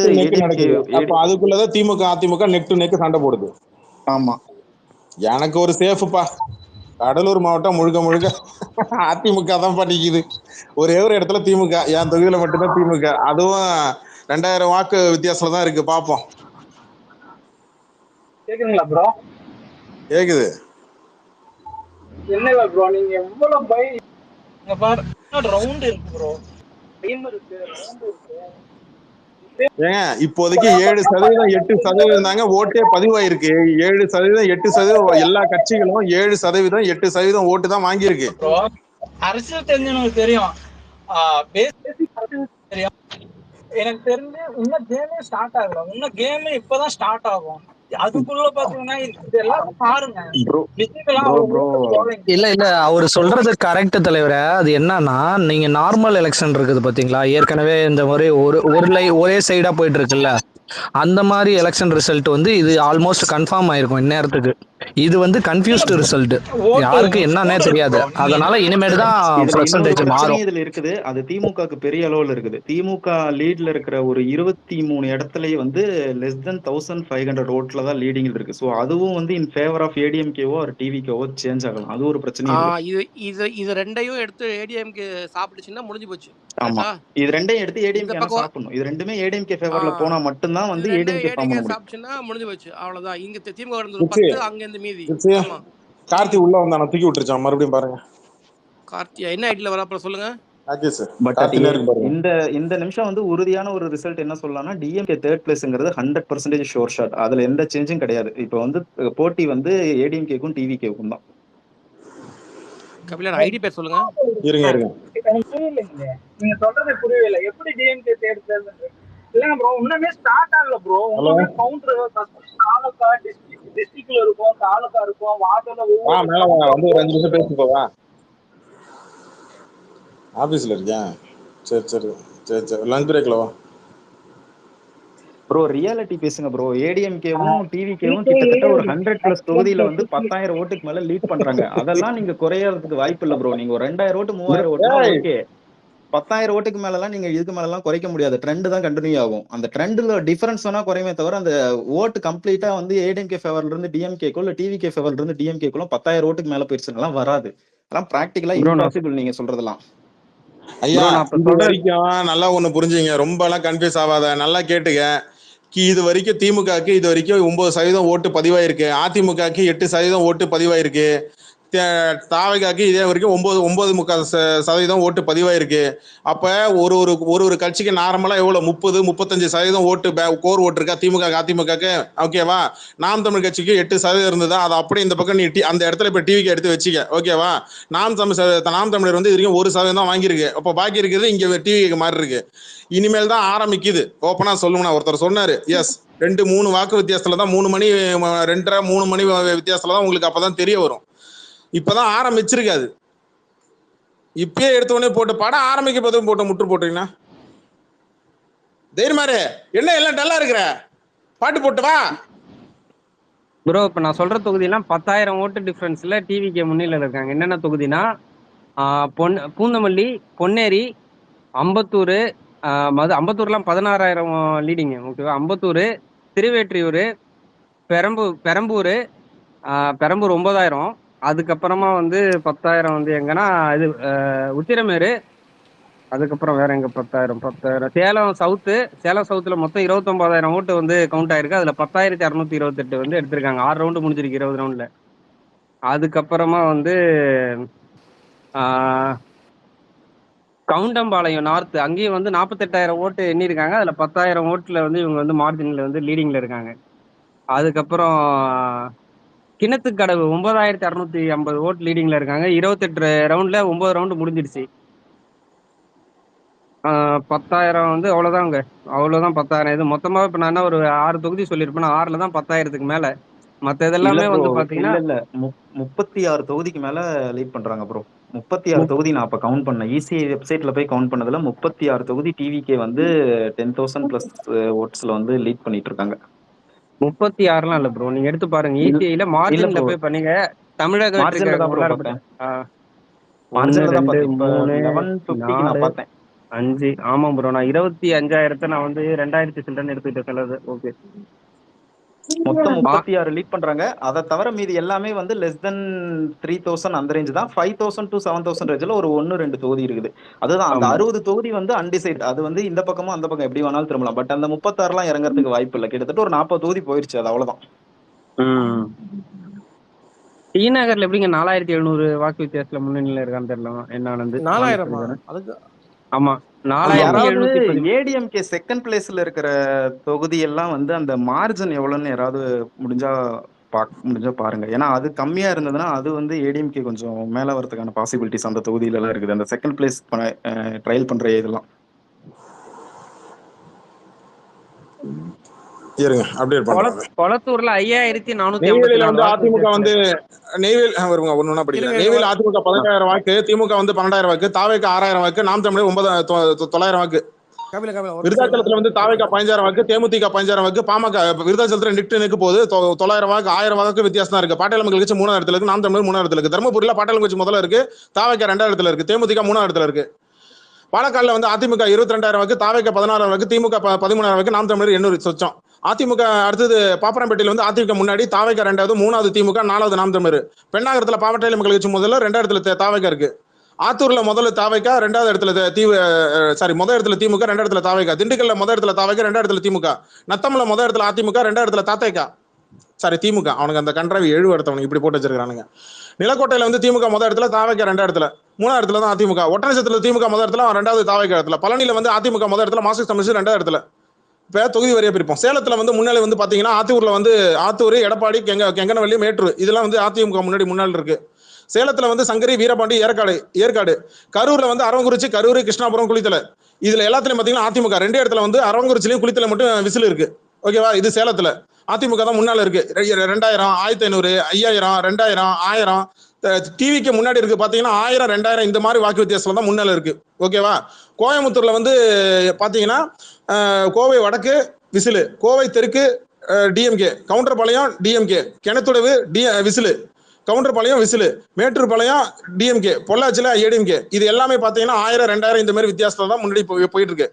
அதுக்குள்ளதான் DMK AIADMK neck to neck சண்டை போடுது. ஆமா, எனக்கு ஒரு சேஃப்ப்பா. கடலூர் மாவட்டம் முழுக்க அதிமுக தான் பண்ணிக்குது. ஒரே ஒரு இடத்துல திமுக, என் தொகுதியில மட்டும்தான் திமுக. அதுவும் 2000 வாக்கு வித்தியாசம் தான் இருக்கு. பாப்போம். கேக்குதுங்களா ப்ரோ? கேக்குது. என்ன ப்ரோ நீங்க எவ்வளவு பை இங்க பாரு ரவுண்ட் இருக்கு ப்ரோ, டைம் இருக்கு, ரவுண்ட் இருக்கு. ஏங்க இப்போதைக்கு 7% 8% தாங்க ஓட்டே பதிவாயிருக்கு. 7% 8% எல்லா கட்சிகளும் 7% 8% ஓட்டு தான் வாங்கியிருக்கு. அரசியல் தெரிஞ்சவங்களுக்கு தெரியும், பேசிக் அரசியல் தெரியும். எனக்கு தெரிஞ்சு இன்னும் கேமே ஸ்டார்ட் ஆகல. இன்னும் கேமே இப்பதான் ஸ்டார்ட் ஆகும். அதுக்குள்ள பாத்தீங்கன்னா இதெல்லாம் பாருங்க. இல்ல அவரு சொல்றது கரெக்ட் தலைவரே. அது என்னன்னா, நீங்க நார்மல் எலெக்ஷன் இருக்குது பாத்தீங்களா, ஏற்கனவே இந்த மாதிரி ஒரே சைடா போயிட்டு இருக்குல்ல, அந்த மாதிரி எலெக்ஷன் ரிசல்ட் வந்து இது ஆல்மோஸ்ட் கன்ஃபார்ம் ஆயிருக்கும் இந்நேரத்துக்கு. இது வந்து கன்ஃபியூஸ்டு ரிசல்ட், யாருக்கு என்னன்னே தெரியாது. அதனால இனிமேட்டு தான் பெர்சன்டேஜ் மாறும். இதுல இருக்குது. அது திமுகக்கு பெரிய அளவுல இருக்குது. திமுக லீட்ல இருக்கிற ஒரு 23 இடத்துலயே வந்து லெஸ் தென் 1500 ஓட்ல தான் லீடிங் இருக்கு. சோ அதுவும் வந்து இன் ஃபேவர் ஆஃப் ஏடிஎம்கேவோ ஒரு டிவிகேவோ சேஞ்ச் ஆகலாம். அது ஒரு பிரச்சனை. இது ரெண்டையும் எடுத்து ஏடிஎம்கே சாப்பிடுச்சுன்னா முடிஞ்சு போச்சு. ஆமா, இது ரெண்டையும் எடுத்து ஏடிஎம்கே சாப்பிடணும். இது ரெண்டுமே ஏடிஎம்கே ஃபேவர்ல போனா மட்டும்தான் வந்து ஏடிஎம்கே சாப்பிடுச்சுன்னா முடிஞ்சு போச்சு. அவ்வளவுதான். இங்க திமுக 10, அங்க இருந்து மீதி. ஆமா, கார்த்தி உள்ள வந்தான தூக்கி விட்டுருச்சான். மறுபடியும் பாருங்க. கார்த்தியா என்ன ஐடில வர அப்புறம் சொல்லுங்க. இந்த நிமிஷம் வந்து உறுதியான ஒரு ரிசல்ட் என்ன சொல்லலாம்னா, டிஎம்கே 3rd பிளேஸ்ங்கிறது 100% ஷோர் ஷாட். அதுல எந்த சேஞ்சும் கிடையாது. இப்ப வந்து போட்டி வந்து ஏடிஎம்கேக்கும் டிவிகேக்கும் தான். கபிலர் ஐடி பேர் சொல்லுங்க. இருங்க எனக்கு புரியலைங்க, நீங்க சொல்றது புரியல. எப்படி டிஎம்கே தேர்தல் இல்லங்க ப்ரோ, இன்னுமே ஸ்டார்ட் ஆகல ப்ரோ. இன்னுமே கவுண்டர் தாலுகா டிஸ்ட்ரிக்ட்ல இருக்கும், தாலுகா இருக்கும், வார்டுல மேல வந்து ஒரு 5 நிமிஷம் பேசி போவா. ஆபீஸ்ல இருக்கேன். சரி லஞ்ச் பிரேக்ல வா ப்ரோ. ரியாலிட்டி பேசுங்க ப்ரோ. ஏடிஎம்கேவும் டிவிகேவும் கிட்டத்தட்ட ஒரு 100+ தொகுதியில வந்து 10,000 ஓட்டுக்கு மேல லீட் பண்றாங்க. அதெல்லாம் நீங்க குறையறதுக்கு வாய்ப்பு இல்ல ப்ரோ. நீங்க ஒரு 2000 ஓட்டு 3000 ஓட்டு ஓகே. 10,000 ஓட்டுக்கு மேலலாம் நீங்க இதுக்கு மேலலாம் குறைக்க முடியாது. ட்ரெண்ட் தான் கண்டினியூ ஆகும். அந்த ட்ரெண்ட்ல டிஃபரன்ஸ் வேணா குறையுமே தவிர அந்த ஓட்டு கம்ப்ளீட்டா வந்து ஏடிஎம்கே ஃபேவர்ல இருந்து டிஎம்கேக்கோ இல்ல டிவிகே ஃபேவர்ல இருந்து டிஎம்கேக்குள்ள 10,000 ஓட்டுக்கு மேல போயிருச்சுலாம் வராது. அதெல்லாம் பிராக்டிகலா இம்பாசிபிள் நீங்க சொல்றதெல்லாம். ஐயா இது வரைக்கும் நல்லா ஒண்ணு புரிஞ்சுங்க, ரொம்ப எல்லாம் கன்ஃபியூஸ் ஆகாத, நல்லா கேட்டுக்க. இது வரைக்கும் திமுகக்கு இது வரைக்கும் 9% ஓட்டு பதிவாயிருக்கு, அதிமுகக்கு 8% ஓட்டு பதிவாயிருக்கு, தாவைக்காக்கு இதே வரைக்கும் 9.3% ஓட்டு பதிவாயிருக்கு. அப்ப ஒரு கட்சிக்கு நார்மலா எவ்வளவு 30-35% ஓட்டு கோர் ஓட்டு இருக்கா திமுக அதிமுகக்கு, ஓகேவா? நாம் தமிழ் கட்சிக்கு 8% இருந்ததா, அதை அப்படியே இந்த பக்கம் நீ அந்த இடத்துல இப்ப டிவிக்கு எடுத்து வச்சுக்க, ஓகேவா? நாம் தமிழர் வந்து இது வரைக்கும் 1% தான் வாங்கியிருக்கு. அப்ப பாக்கி இருக்கிறது இங்க டிவிக்கு மாறி இருக்கு. இனிமேல் தான் ஆரம்பிக்குது. ஓப்பனா சொல்லுங்கன்னா ஒருத்தர் சொன்னாரு, எஸ் 2-3 வாக்கு வித்தியாசத்துல தான் 3 மணி 2:30-3 மணி வித்தியாசத்துல தான் உங்களுக்கு அப்பதான் தெரிய வரும். இப்பதான் ஆரம்பிச்சிருக்காது. இப்பயே எடுத்த உடனே போட்டு படம் ஆரம்பிக்க போதும் போட்டு முற்று போட்டீங்கன்னா தைரியமாரு என்ன எல்லாம் டல்லா இருக்கிற, பாட்டு போட்டு வா ப்ரோ. இப்ப நான் சொல்ற தொகுதியெல்லாம் 10,000 ஓட்டு டிஃபரன்ஸ்ல டிவிக்கு முன்னிலையில இருக்காங்க. என்னென்ன தொகுதினா பூந்தமல்லி, பொன்னேரி, அம்பத்தூர், அம்பத்தூர்லாம் 16,000 லீடிங்க, ஓகேவா? அம்பத்தூர், திருவேற்றியூர், பெரம்பூர் 9,000. அதுக்கப்புறமா வந்து 10,000 வந்து எங்கன்னா இது உத்திரமேரு. அதுக்கப்புறம் வேற எங்க 10,000 சேலம் சவுத்துல மொத்தம் 29,000 ஓட்டு வந்து கவுண்ட் ஆயிருக்கு. அதுல 10,628 வந்து எடுத்திருக்காங்க. 6 ரவுண்டு முடிஞ்சிருக்கு 20 ரவுண்ட்ல. அதுக்கப்புறமா வந்து கவுண்டம்பாளையம் நார்த், அங்கேயும் வந்து 48,000 ஓட்டு எண்ணிருக்காங்க. அதுல 10,000 ஓட்டுல வந்து இவங்க வந்து மார்ஜின்ல வந்து லீடிங்ல இருக்காங்க. அதுக்கப்புறம் கிணத்துக்கடவு 9,650 ஓட்டு லீடிங்ல இருக்காங்க. 28 ரவுண்ட்ல 9 ரவுண்டு முடிஞ்சிருச்சு. 10,000 வந்து அவ்வளவுதாங்க, அவ்வளவுதான் 10,000. இது மொத்தமா இப்ப நான் ஒரு 6 தொகுதி சொல்லியிருப்பேன், 6ல தான் 10,000க்கு மேல. மத்த இதெல்லாமே வந்து பாத்தீங்கன்னா இல்ல 36 தொகுதிக்கு மேல லீட் பண்றாங்க ப்ரோ. 36 தொகுதி நான் அப்ப கவுண்ட் பண்ணேன். இசிஐ வெப்சைட்ல போய் கவுண்ட் பண்ணதுல 36 தொகுதி டிவிகே வந்து 10,000+ ஓட்ஸ்ல வந்து லீட் பண்ணிட்டு இருக்காங்க. 36லாம் இல்ல ப்ரோ, நீங்க எடுத்து பாருங்க. இசிஐல மார்ஜின்ல போய் பண்ணுங்க. தமிழக மார்ஜின்ல தான் ப்ரோ பார்த்தேன். 1 2 3 4 5. ஆமா ப்ரோ, நான் 25,000 நான் வந்து 2,000 சில்ட்ரன் எடுத்துக்கிட்டேன் செலவு. ஓகே, மொத்தம் 36 லீட் பண்றாங்க. அதை தவிர மீதி எல்லாமே வந்து less than 3,000 அந்த ரேஞ்ச் தான். 5,000 to 7,000 ரேஞ்சில் ஒரு 1-2 தொகுதி இருக்குது. அதுதான் அந்த 60 தொகுதி வந்து அன்டிசைட். அது வந்து இந்த பக்கமும் அந்த பக்கம் எப்படி வேணாலும் திரும்பலாம். பட் அந்த 36லாம் இறங்கறதுக்கு வாய்ப்பு இல்லை. கிட்டத்தட்ட ஒரு 40 தொகுதி போயிருச்சு, அது அவ்வளவுதான். டி நகர்ல எப்படிங்க 4,700 வாக்கு வித்தியாசத்துல முன்னணியில இருக்கான்னு தெரியல. என்ன ஆனது 4,000? அதுக்கு ஆமா 4,710. ஏடிஎம்கே செகண்ட் பிளேஸ்ல இருக்கிற தொகுதி எல்லாம் வந்து அந்த மார்ஜின் எவ்வளவுன்னு யாராவது முடிஞ்சா பாருங்க. ஏன்னா அது கம்மியா இருந்ததுன்னா அது வந்து ஏடிஎம்கே கொஞ்சம் மேல வரதுக்கான பாசிபிலிட்டிஸ் அந்த தொகுதியில எல்லாம் இருக்குது. அந்த செகண்ட் பிளேஸ் ட்ரையல் பண்ற இதெல்லாம் இருங்க அப்டேட் பண்றேன். கொளத்தூர்ல 5,450. நெய்வேலியில வந்து அதிமுக வந்து நெய்வேலி வருங்க ஒண்ணா படிக்கிறேன். நெய்வேலி அதிமுக 15,000 வாக்கு, திமுக வந்து 12,000 வாக்கு, தாவேக்கா 6,000 வாக்கு, நாம் தமிழர் 9,000 வாக்கு. விருதாச்சலத்துல வந்து தாவேக்கா 15,000 வாக்கு, தேமுதிக 15,000 வாக்கு, பாமக விருதாச்சலத்துல நிக்கு போது 900 வாக்கு 1000 வாக்கு வித்தியாசம் தான் இருக்கு. பாட்டாளி மக்கள் கட்சி 3வது இடத்துல இருக்கு, நாம் தமிழர் 3வது இடத்துல இருக்கு. தர்மபுரியில பாட்டாளி கட்சி முதல்ல இருக்கு, தாவேக்கா 2வது இடத்துல இருக்கு, தேமுதிக 3வது இடத்துல இருக்கு. பாலக்காடுல வந்து அதிமுக 22,000 வாக்கு, தாவேக்கா 16,000 வாக்கு, திமுக 13,000 வாக்கு, நாம் தமிழர் 800 சொச்சம். அதிமுக அடுத்தது பாப்பரம்பேட்டையில வந்து அதிமுக முன்னாடி, தாவேக்கா 2வது, 3வது திமுக, 4வது நாம் தமிழர். பெண்ணாகரத்துல பாட்டாளி மக்கள் கட்சி முதல்ல, 2வது இடத்துல தாவேக்கா இருக்கு. ஆத்தூர்ல முதல்ல தாவேக்கா, 2வது இடத்துல முதல் இடத்துல திமுக, 2வது இடத்துல தாவேக்கா. திண்டுக்கல்ல முதல் இடத்துல தாவேக்கா, 2வது இடத்துல திமுக. நத்தம்ல முதல் இடத்துல அதிமுக, 2வது இடத்துல தாத்தேக்கா திமுக. அவனுக்கு அந்த கன்றாவி 7 இடத்தவனுக்கு இப்படி போட்டு வச்சிருக்கானுங்க. நிலக்கோட்டையில வந்து திமுக முதல் இடத்துல, தாவேக்கா 2வது இடத்துல, 3வது இடத்துல தான் அதிமுக. ஒட்டனசத்துல திமுக முதல் இடத்துல, 2வது தாவேக்கா இடத்துல. பழனியில வந்து அதிமுக முதல் இடத்துல, மார்க்சிஸ்ட் கம்யூனிஸ்ட் 2வது இடத்துல. இப்ப தொகுதி வரையா பிரிப்போம். சேலத்துல வந்து முன்னாடி வந்து பாத்தீங்கன்னா ஆத்தூர், எடப்பாடி, கெங்கனவள்ளி, மேட்டூர் இதெல்லாம் வந்து அதிமுக முன்னாடி இருக்கு. சேலத்துல வந்து சங்கரி, வீரபாண்டி, ஏற்காடு. கரூர்ல வந்து அரவங்குறிச்சி, கரூர், கிருஷ்ணாபுரம், குளித்தலை. இதுல எல்லாத்துலயும் பாத்தீங்கன்னா அதிமுக 2 இடத்துல வந்து அரவங்குறிச்சிலையும் குளித்தலை மட்டும் விசில் இருக்கு. ஓகேவா? இது சேலத்துல அதிமுக தான் முன்னால இருக்கு. 2,000, 1,500, 5,000, 2,000, 1,000. டிவிக்கு முன்னாடி இருக்கு பாத்தீங்கன்னா 1,000, 2,000 இந்த மாதிரி வாக்கு வித்தியாசம் தான் முன்னால இருக்கு. ஓகேவா? கோயம்புத்தூர்ல வந்து பாத்தீங்கன்னா கோவை வடக்கு விசிலு, கோவை தெற்கு DMK, Kavundarpalayam DMK, Kinathukadavu whistle, Kavundarpalayam whistle, Mettupalayam DMK, பொள்ளாச்சியில் ஏடிஎம்கே. இது எல்லாமே பார்த்தீங்கன்னா 1000 2000 இந்த மாதிரி வித்தியாசத்துல தான் முன்னாடி போயிட்டு இருக்கு.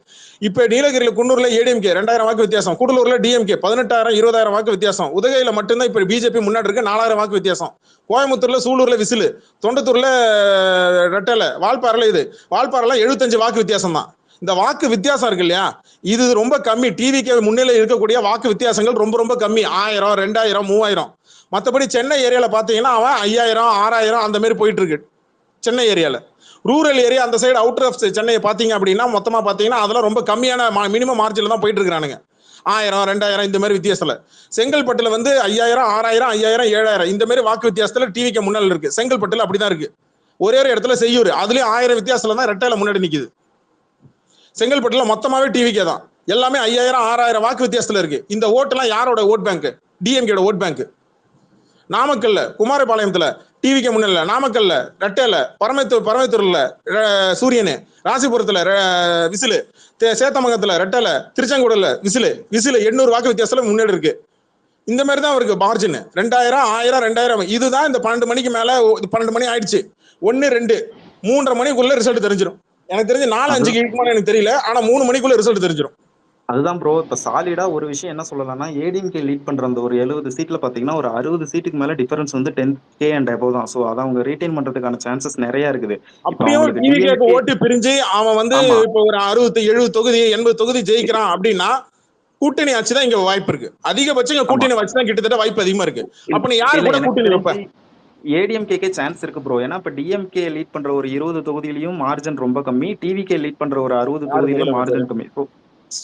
இப்போ நீலகிரியில் குன்னூர்ல ஏடிஎம்கே 2000 வாக்கு வித்தியாசம், கூடலூர்ல டிஎம்கே 18,000 20,000 வாக்கு வித்தியாசம், உதகையில மட்டும்தான் இப்போ பிஜேபி முன்னாடி இருக்கு 4000 வாக்கு வித்தியாசம், கோயம்புத்தூர்ல சூலூர்ல விசில், தொண்டத்தூர்ல ரெட்டலை, வால்பாறைல 75 வாக்கு வித்தியாசம் தான். இந்த வாக்கு வித்தியாசம் இருக்கு இல்லையா, இது ரொம்ப கம்மி. டிவிக்கு முன்னிலை இருக்கக்கூடிய வாக்கு வித்தியாசங்கள் ரொம்ப ரொம்ப கம்மி, 1000 2000 3000. மற்றபடி சென்னை ஏரியால பாத்தீங்கன்னா அவன் 5000 6000 அந்த மாதிரி போயிட்டு இருக்கு சென்னை ஏரியால. ரூரல் ஏரியா அந்த சைடு அவுட்டர் ஆஃப் சென்னையை பாத்தீங்க அப்படின்னா மொத்தமா பாத்தீங்கன்னா அதெல்லாம் ரொம்ப கம்மியான மினிமம் மார்ஜின்ல தான் போயிட்டு இருக்கிறானுங்க, 1000 2000 இந்த மாதிரி வித்தியாசத்துல. செங்கல்பட்டுல வந்து 5000 6000 5000 7000 இந்த மாதிரி வாக்கு வித்தியாசத்துல டிவிக்கு முன்னாள் இருக்கு. செங்கல்பட்டுல அப்படிதான் இருக்கு. ஒரே ஒரு இடத்துல செய்யூர், அதுலயும் 1000 வித்தியாசத்துல தான் ரெட்டையில முன்னாடி நிக்குது. செங்கல்பட்டுல மொத்தமாவே டிவிக்கே தான், எல்லாமே 5000 6000 வாக்கு வித்தியாசத்துல இருக்கு. இந்த ஓட்டுலாம் யாரோட ஓட் பேங்க்? டிஎம்கேட ஓட் பேங்க். நாமக்கல்ல குமாரபாளையத்துல டிவிக்கு முன்னில, நாமக்கல்ல ரெட்டையில, பரமத்தூர்ல சூரியனு, ராசிபுரத்துல விசிலு, சேத்தமங்கலத்துல ரெட்டையில, திருச்செங்கோடுல விசிலு 800 வாக்கு வித்தியாசத்துல முன்னேறி இருக்கு. இந்த மாதிரி தான் இருக்கு மார்ஜின். 2000 1000 2000. இதுதான் இந்த 12 மணிக்கு மேல, 12 மணி ஆயிடுச்சு, 1 2 3:30 மணிக்குள்ள ரிசல்ட் தெரிஞ்சிடும். எனக்கு தெரிஞ்சு 4 5க்கு இருக்குமான்னு எனக்கு தெரியல, ஆனா 3 மணிக்குள்ள ரிசல்ட் தெரிஞ்சிடும். அதுதான் ப்ரோ. இப்ப சாலிடா ஒரு விஷயம் என்ன சொல்லலாம்னா, ஏடிஎம்கே லீட் பண்ற அந்த ஒரு 70 சீட்ல பாத்தீங்கன்னா ஒரு 60 சீட்டுக்கு மேல டிஃபரன்ஸ் வந்து 10K அண்ட் அபோவ் தான். சோ அதை அவங்க ரீடைன் பண்றதுக்கான சான்சஸ் நிறைய இருக்குது. அப்படியும் டிவிகேக்கு ஓட்டு பிரிஞ்சு அவன் வந்து இப்போ ஒரு 60 70 தொகுதி 80 தொகுதி ஜெயிக்கிறான் அப்படின்னா கூட்டணி ஆட்சி தான் இங்க வாய்ப்பு இருக்கு. அதிகபட்சம் கூட்டணி வச்சு தான் கிட்டத்தட்ட வாய்ப்பு அதிகமா இருக்கு. அப்ப நீ யாரு கூட கூட்டணி வைப்ப? ஏடிஎம்கேக்கே சான்ஸ் இருக்கு ப்ரோ. ஏன்னா இப்ப டிஎம்கே லீட் பண்ற ஒரு 20 தொகுதியிலையும் மார்ஜின் ரொம்ப கம்மி, டிவிகே லீட் பண்ற ஒரு 60 தொகுதியிலையும் மார்ஜின் கம்மி.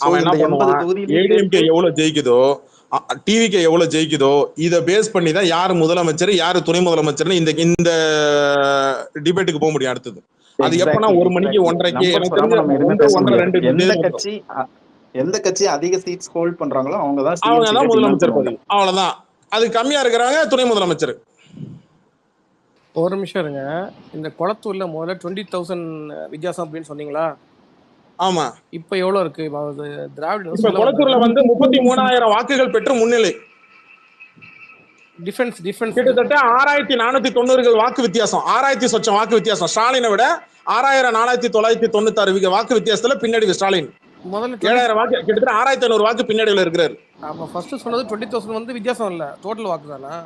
அவன் என்ன பண்ணுவான், ஏடிஎம்கே எவ்வளவு ஜெயிக்குதோ டிவிக்கு எவ்வளவு ஜெயிக்குதோ இதை பேஸ் பண்ணி தான் யாரு முதலமைச்சர் யாரு துணை முதலமைச்சர்னு இந்த டிபேட்டுக்கு போக முடியும். அடுத்தது அது எப்பனா 1 மணிக்கு 1:30க்கு எந்த கட்சி அதிக சீட்ஸ் ஹோல்ட் பண்றாங்களோ அவங்க தான் முதலமைச்சர் பதவி. அவ்வளவுதான். அது கம்மியா இருக்கிறாங்க துணை முதலமைச்சர். ஒரு நிமிஷம் இருங்க. இந்த குளத்தூர்ல முதல்ல 20,000 வித்தியாசம் அப்படின்னு சொன்னீங்களா? ஆமா. இப்ப எவ்வளவு இருக்கு? திராவிட குளத்தூர்ல வந்து 33,000 வாக்குகள் பெற்று முன்னிலை. டிஃபரன்ஸ் கிட்டத்தட்ட 6,490 வாக்கு வித்தியாசம், 6,000 சொச்சம் வாக்கு வித்தியாசம். ஸ்டாலினை விட 6,496 வாக்கு வித்தியாசத்துல பின்னாடி ஸ்டாலின். முதல்ல 7,000 வாக்கு, கிட்டத்தட்ட 6,500 வாக்கு பின்னாடியில இருக்கிறாரு. ஆமா, ஃபர்ஸ்ட் சொன்னது 20,000 வந்து வித்தியாசம் இல்ல, டோட்டல் வாக்கு தானா?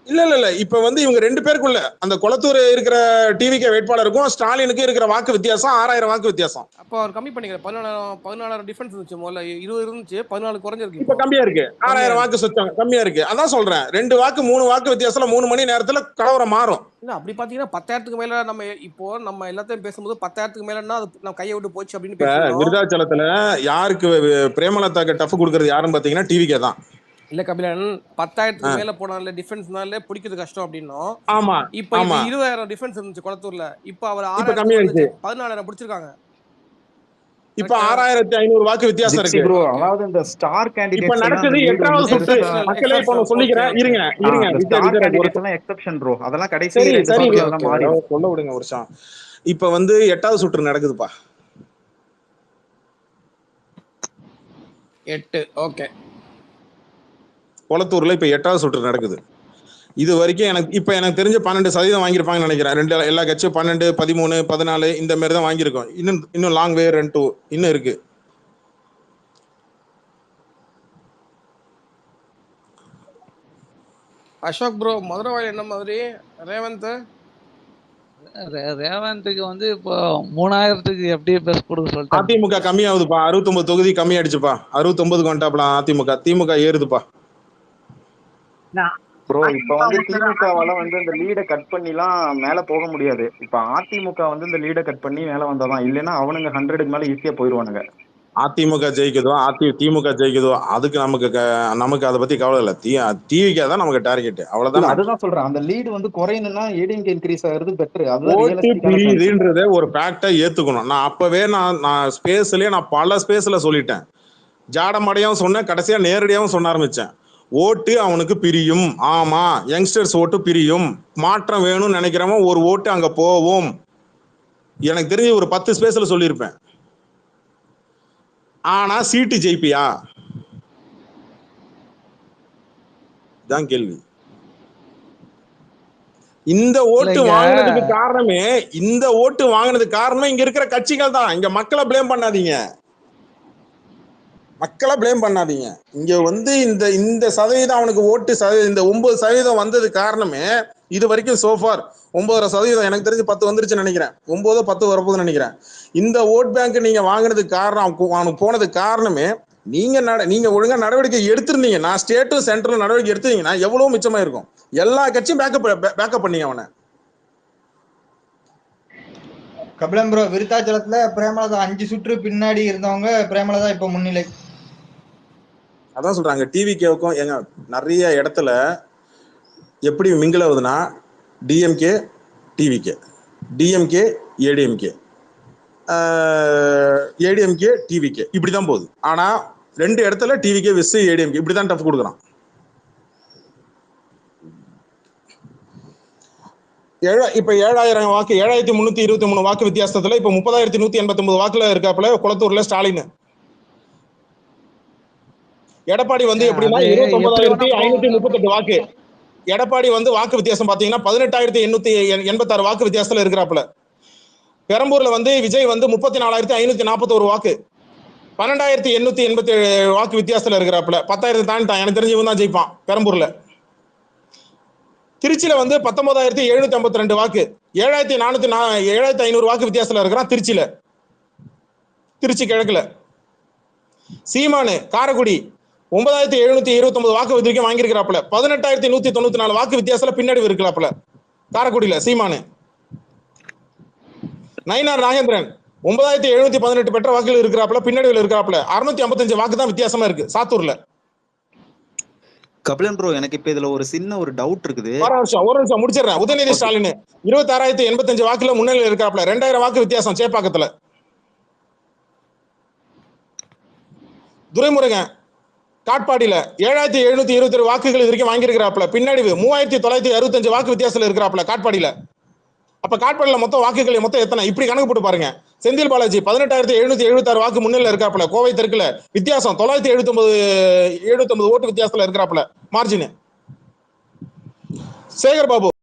இல்ல இப்ப வந்து இவங்க 2 பேருக்குள்ள அந்த குளத்தூர் இருக்கிற டிவிக்கு வேட்பாளருக்கும் ஸ்டாலினுக்கு இருக்கிற வாக்கு வித்தியாசம் 6,000 வாக்கு வித்தியாசம். அப்ப அவர் கம்மி பண்ணிக்கிறார். 14,000 டிஃபரன்ஸ் இருந்துச்சு முதல்ல, 20 இருந்துச்சு, 14 குறைஞ்சிருக்கு. இப்ப கம்மியா இருக்கு, 6,000 வாக்கு சொச்சம் கம்மியா இருக்கு. அதான் சொல்றேன், 2 வாக்கு 3 வாக்கு வித்தியாசத்துல 3 மணி நேரத்துல கலவரம் மாறும். இல்ல அப்படி பாத்தீங்கன்னா 10,000க்கு மேல நம்ம எல்லாத்தையும் பேசும்போது 10,000க்கு மேலன்னா அது நம்ம கையை விட்டு போச்சு அப்படின்னு பேசுறோம். விருதாச்சலத்துல யாருக்கு பிரேமலதாக்கு டஃப் கொடுக்கறது யாருன்னு பாத்தீங்கன்னா டிவிக்கே தான். இல்ல கபிலன், 10,000க்கு மேல போனால டிஃபரன்ஸ்னால பிடிக்கிறது கஷ்டம் அப்படின்னும். ஆமா. இப்ப 20,000 டிஃபரன்ஸ் இருந்துச்சு குளத்தூர்ல, இப்ப அவர் 14,000 பிடிச்சிருக்காங்க. இப்ப 6,500 வாக்கு வித்தியாசம் இருக்கு ப்ரோ. அதாவது இந்த ஸ்டார் கேண்டிடேட் இப்ப நடக்குது 8வது சுற்று. மக்களே இப்ப நான் சொல்லிக்கிறேன், இருங்க ஸ்டார் கேண்டிடேட்லாம் எக்ஸெப்ஷன் ப்ரோ. அதெல்லாம் கடைசி அதெல்லாம் மாறி சொல்ல விடுங்க ஒரு நிமிஷம். இப்ப வந்து 8வது சுற்று நடக்குதுப்பா. 8 ஓகே. குளத்தூர்ல இப்ப 8வது சுற்று நடக்குது. இது வரைக்கும் எனக்கு தெரிஞ்ச 12% வாங்கியிருப்பாங்கன்னு நினைக்கிறேன். எல்லா கட்சியும் 12 13 14 இந்த மாதிரி தான் வாங்கியிருக்கோம். இன்னும் லாங் வே ரன் டு இன்னும் இருக்கு. அசோக் ப்ரோ, மதுரவாயில் என்ன மாதிரி? ரேவந்துக்கு வந்து இப்போ 3,000க்கு எப்படி பெஸ்ட் கொடுக்க சொல்லிட்டு அதிமுக கம்மியாகுதுப்பா. 69 தொகுதி கம்மியாயிடுச்சுப்பா. 69 வந்துட்டாப்ல. திமுக ஏறுதுப்பா ப்ரோ. இப்ப வந்து திமுகவால வந்து இந்த லீடை கட் பண்ணிலாம் மேல போக முடியாது. இப்ப அதிமுக வந்து இந்த லீடை கட் பண்ணி மேல வந்தாதான், இல்லைன்னா அவனுங்க 100க்கு மேல ஈஸியா போயிருவானுங்க. அதிமுக ஜெயிக்குதோ திமுக ஜெயிக்குதோ அதுக்கு நமக்கு அதை பத்தி கவலை இல்ல. டிவிக்கே தான் நமக்கு டார்கெட், அவ்வளவுதான். அதுதான் சொல்றேன், அந்த லீடு வந்து குறையணும்னா ஏடிஎம்கே இன்க்ரீஸ் ஆகுறது பெட்டர். அதுன்றதே ஒரு ஃபேக்டா ஏத்துக்கணும். நான் அப்பவே நான் ஸ்பேஸ்லயே பல ஸ்பேஸ்ல சொல்லிட்டேன். ஜாடமடையாவும் சொன்னேன், கடைசியா நேரடியாவும் சொன்ன ஆரம்பிச்சேன். ஓட்டு அவனுக்கு பிரியும். ஆமா, யங்ஸ்டர்ஸ் ஓட்டு பிரியும். மாற்றம் வேணும்னு நினைக்கிறவன் ஒரு ஓட்டு அங்க போவோம். எனக்கு தெரிஞ்சு ஒரு 10 ஸ்பேஸ்ல சொல்லியிருப்பேன். ஆனா சீட்டு ஜெயிப்பியா தான் கேள்வி. இந்த ஓட்டு இல்லைங்க வாங்கினதுக்கு காரணமே இங்க இருக்கிற கட்சிகள் தான். இங்க மக்களை பிளேம் பண்ணாதீங்க, இங்க வந்து இந்த சதவீதம் அவனுக்கு ஓட்டு இந்த 9% வந்தது காரணமே இது வரைக்கும் சோஃபார் 9.5%, எனக்கு தெரிஞ்சு 10 வந்துருச்சுன்னு நினைக்கிறேன், 9-10 வரப்போகுதுன்னு நினைக்கிறேன். இந்த ஓட் பேங்க் நீங்க வாங்கினதுக்கு காரணம், அவனுக்கு போனதுக்கு காரணமே நீங்க ஒழுங்கா நடவடிக்கை எடுத்திருந்தீங்க. நான் ஸ்டேட்டும் சென்ட்ரல் நடவடிக்கை எடுத்தீங்கன்னா எவ்வளவு மிச்சமா இருக்கும். எல்லா கட்சியும் பேக்கப் பண்ணீங்க அவனை. கபிலம் ப்ரோ, விருத்தாச்சலத்துல பிரேமலதா 5 சுற்று பின்னாடி இருந்தவங்க பிரேமலதா இப்ப முன்னிலை. அதான் சொல்றாங்க டிவிகேவுக்கும் எங்க நிறைய இடத்துல எப்படி மிங்கில் ஆகுதுன்னா DMK TVK, DMK ADMK, ADMK TVK, இப்படிதான் போகுது. ஆனா 2 இடத்துல டிவிகே விஸ் ஏடிஎம்கே இப்படிதான் டஃப் கொடுக்குறான். இப்ப 7000 வாக்கு, 7323 வாக்கு வித்தியாசத்துல இப்ப 30,189 வாக்குல இருக்காப்புல குளத்தூர்ல ஸ்டாலின். எடப்பாடி வந்து எப்படின்னா 29,538 வாக்கு. எடப்பாடி வந்து வாக்கு வித்தியாசம் பாத்தீங்கன்னா 18,886 வாக்கு வித்தியாசத்துல இருக்கிறாப்புல. பெரம்பூர்ல வந்து விஜய் வந்து 34,541 வாக்கு, 12,887 வாக்கு வித்தியாசத்துல இருக்கிறாப்புல. 10,000 தாண்டிட்டான். எனக்கு தெரிஞ்சு இவன் தான் ஜெயிப்பான் பெரம்பூர்ல. திருச்சியில வந்து 19,752 வாக்கு, 7,500 வாக்கு வித்தியாசத்துல இருக்கிறான் திருச்சியில, திருச்சி கிழக்குல. சீமானு காரைக்குடி 9,729 வாக்கு வரைக்கும் வாங்கியிருக்கிறாப்புல. 18,194 வாக்கு வித்தியாசத்துல பின்னாடி இருக்கிறாப்புல காரைக்குடியில சீமானு. நயினார் நாகேந்திரன் 9,718 பெற்ற வாக்குகள் இருக்கிறாப்புல, பின்னாடி இருக்கிறாப்புல. 655 வாக்கு தான் வித்தியாசமா இருக்கு சாத்தூர்ல. கபிலன் ப்ரோ, எனக்கு இப்ப இதுல ஒரு சின்ன ஒரு டவுட் இருக்குது. ஒரு நிமிஷம் முடிச்சிடறேன். உதயநிதி ஸ்டாலின் 26,085 வாக்குல முன்னிலையில் இருக்காப்புல, 2000 வாக்கு வித்தியாசம் சேப்பாக்கத்துல. துரைமுருகன் காட்பாடியில 7,727 வாக்குகள் இது வரைக்கும் வாங்கியிருக்கிறாப்புல, பின்னாடி 3,965 வாக்கு வித்தியாசத்துல இருக்கிறாப்புல காட்பாடியில. அப்ப காட்பாடியில மொத்தம் வாக்குகள் மொத்தம் எத்தனை இப்படி கணக்கு போட்டு பாருங்க. செந்தில் பாலாஜி 18,776 வாக்கு முன்னிலையில் இருக்காப்புல கோவை தெற்குல, வித்தியாசம் 979 ஓட்டு வித்தியாசத்துல இருக்கிறாப்புல மார்ஜின். சேகர் பாபு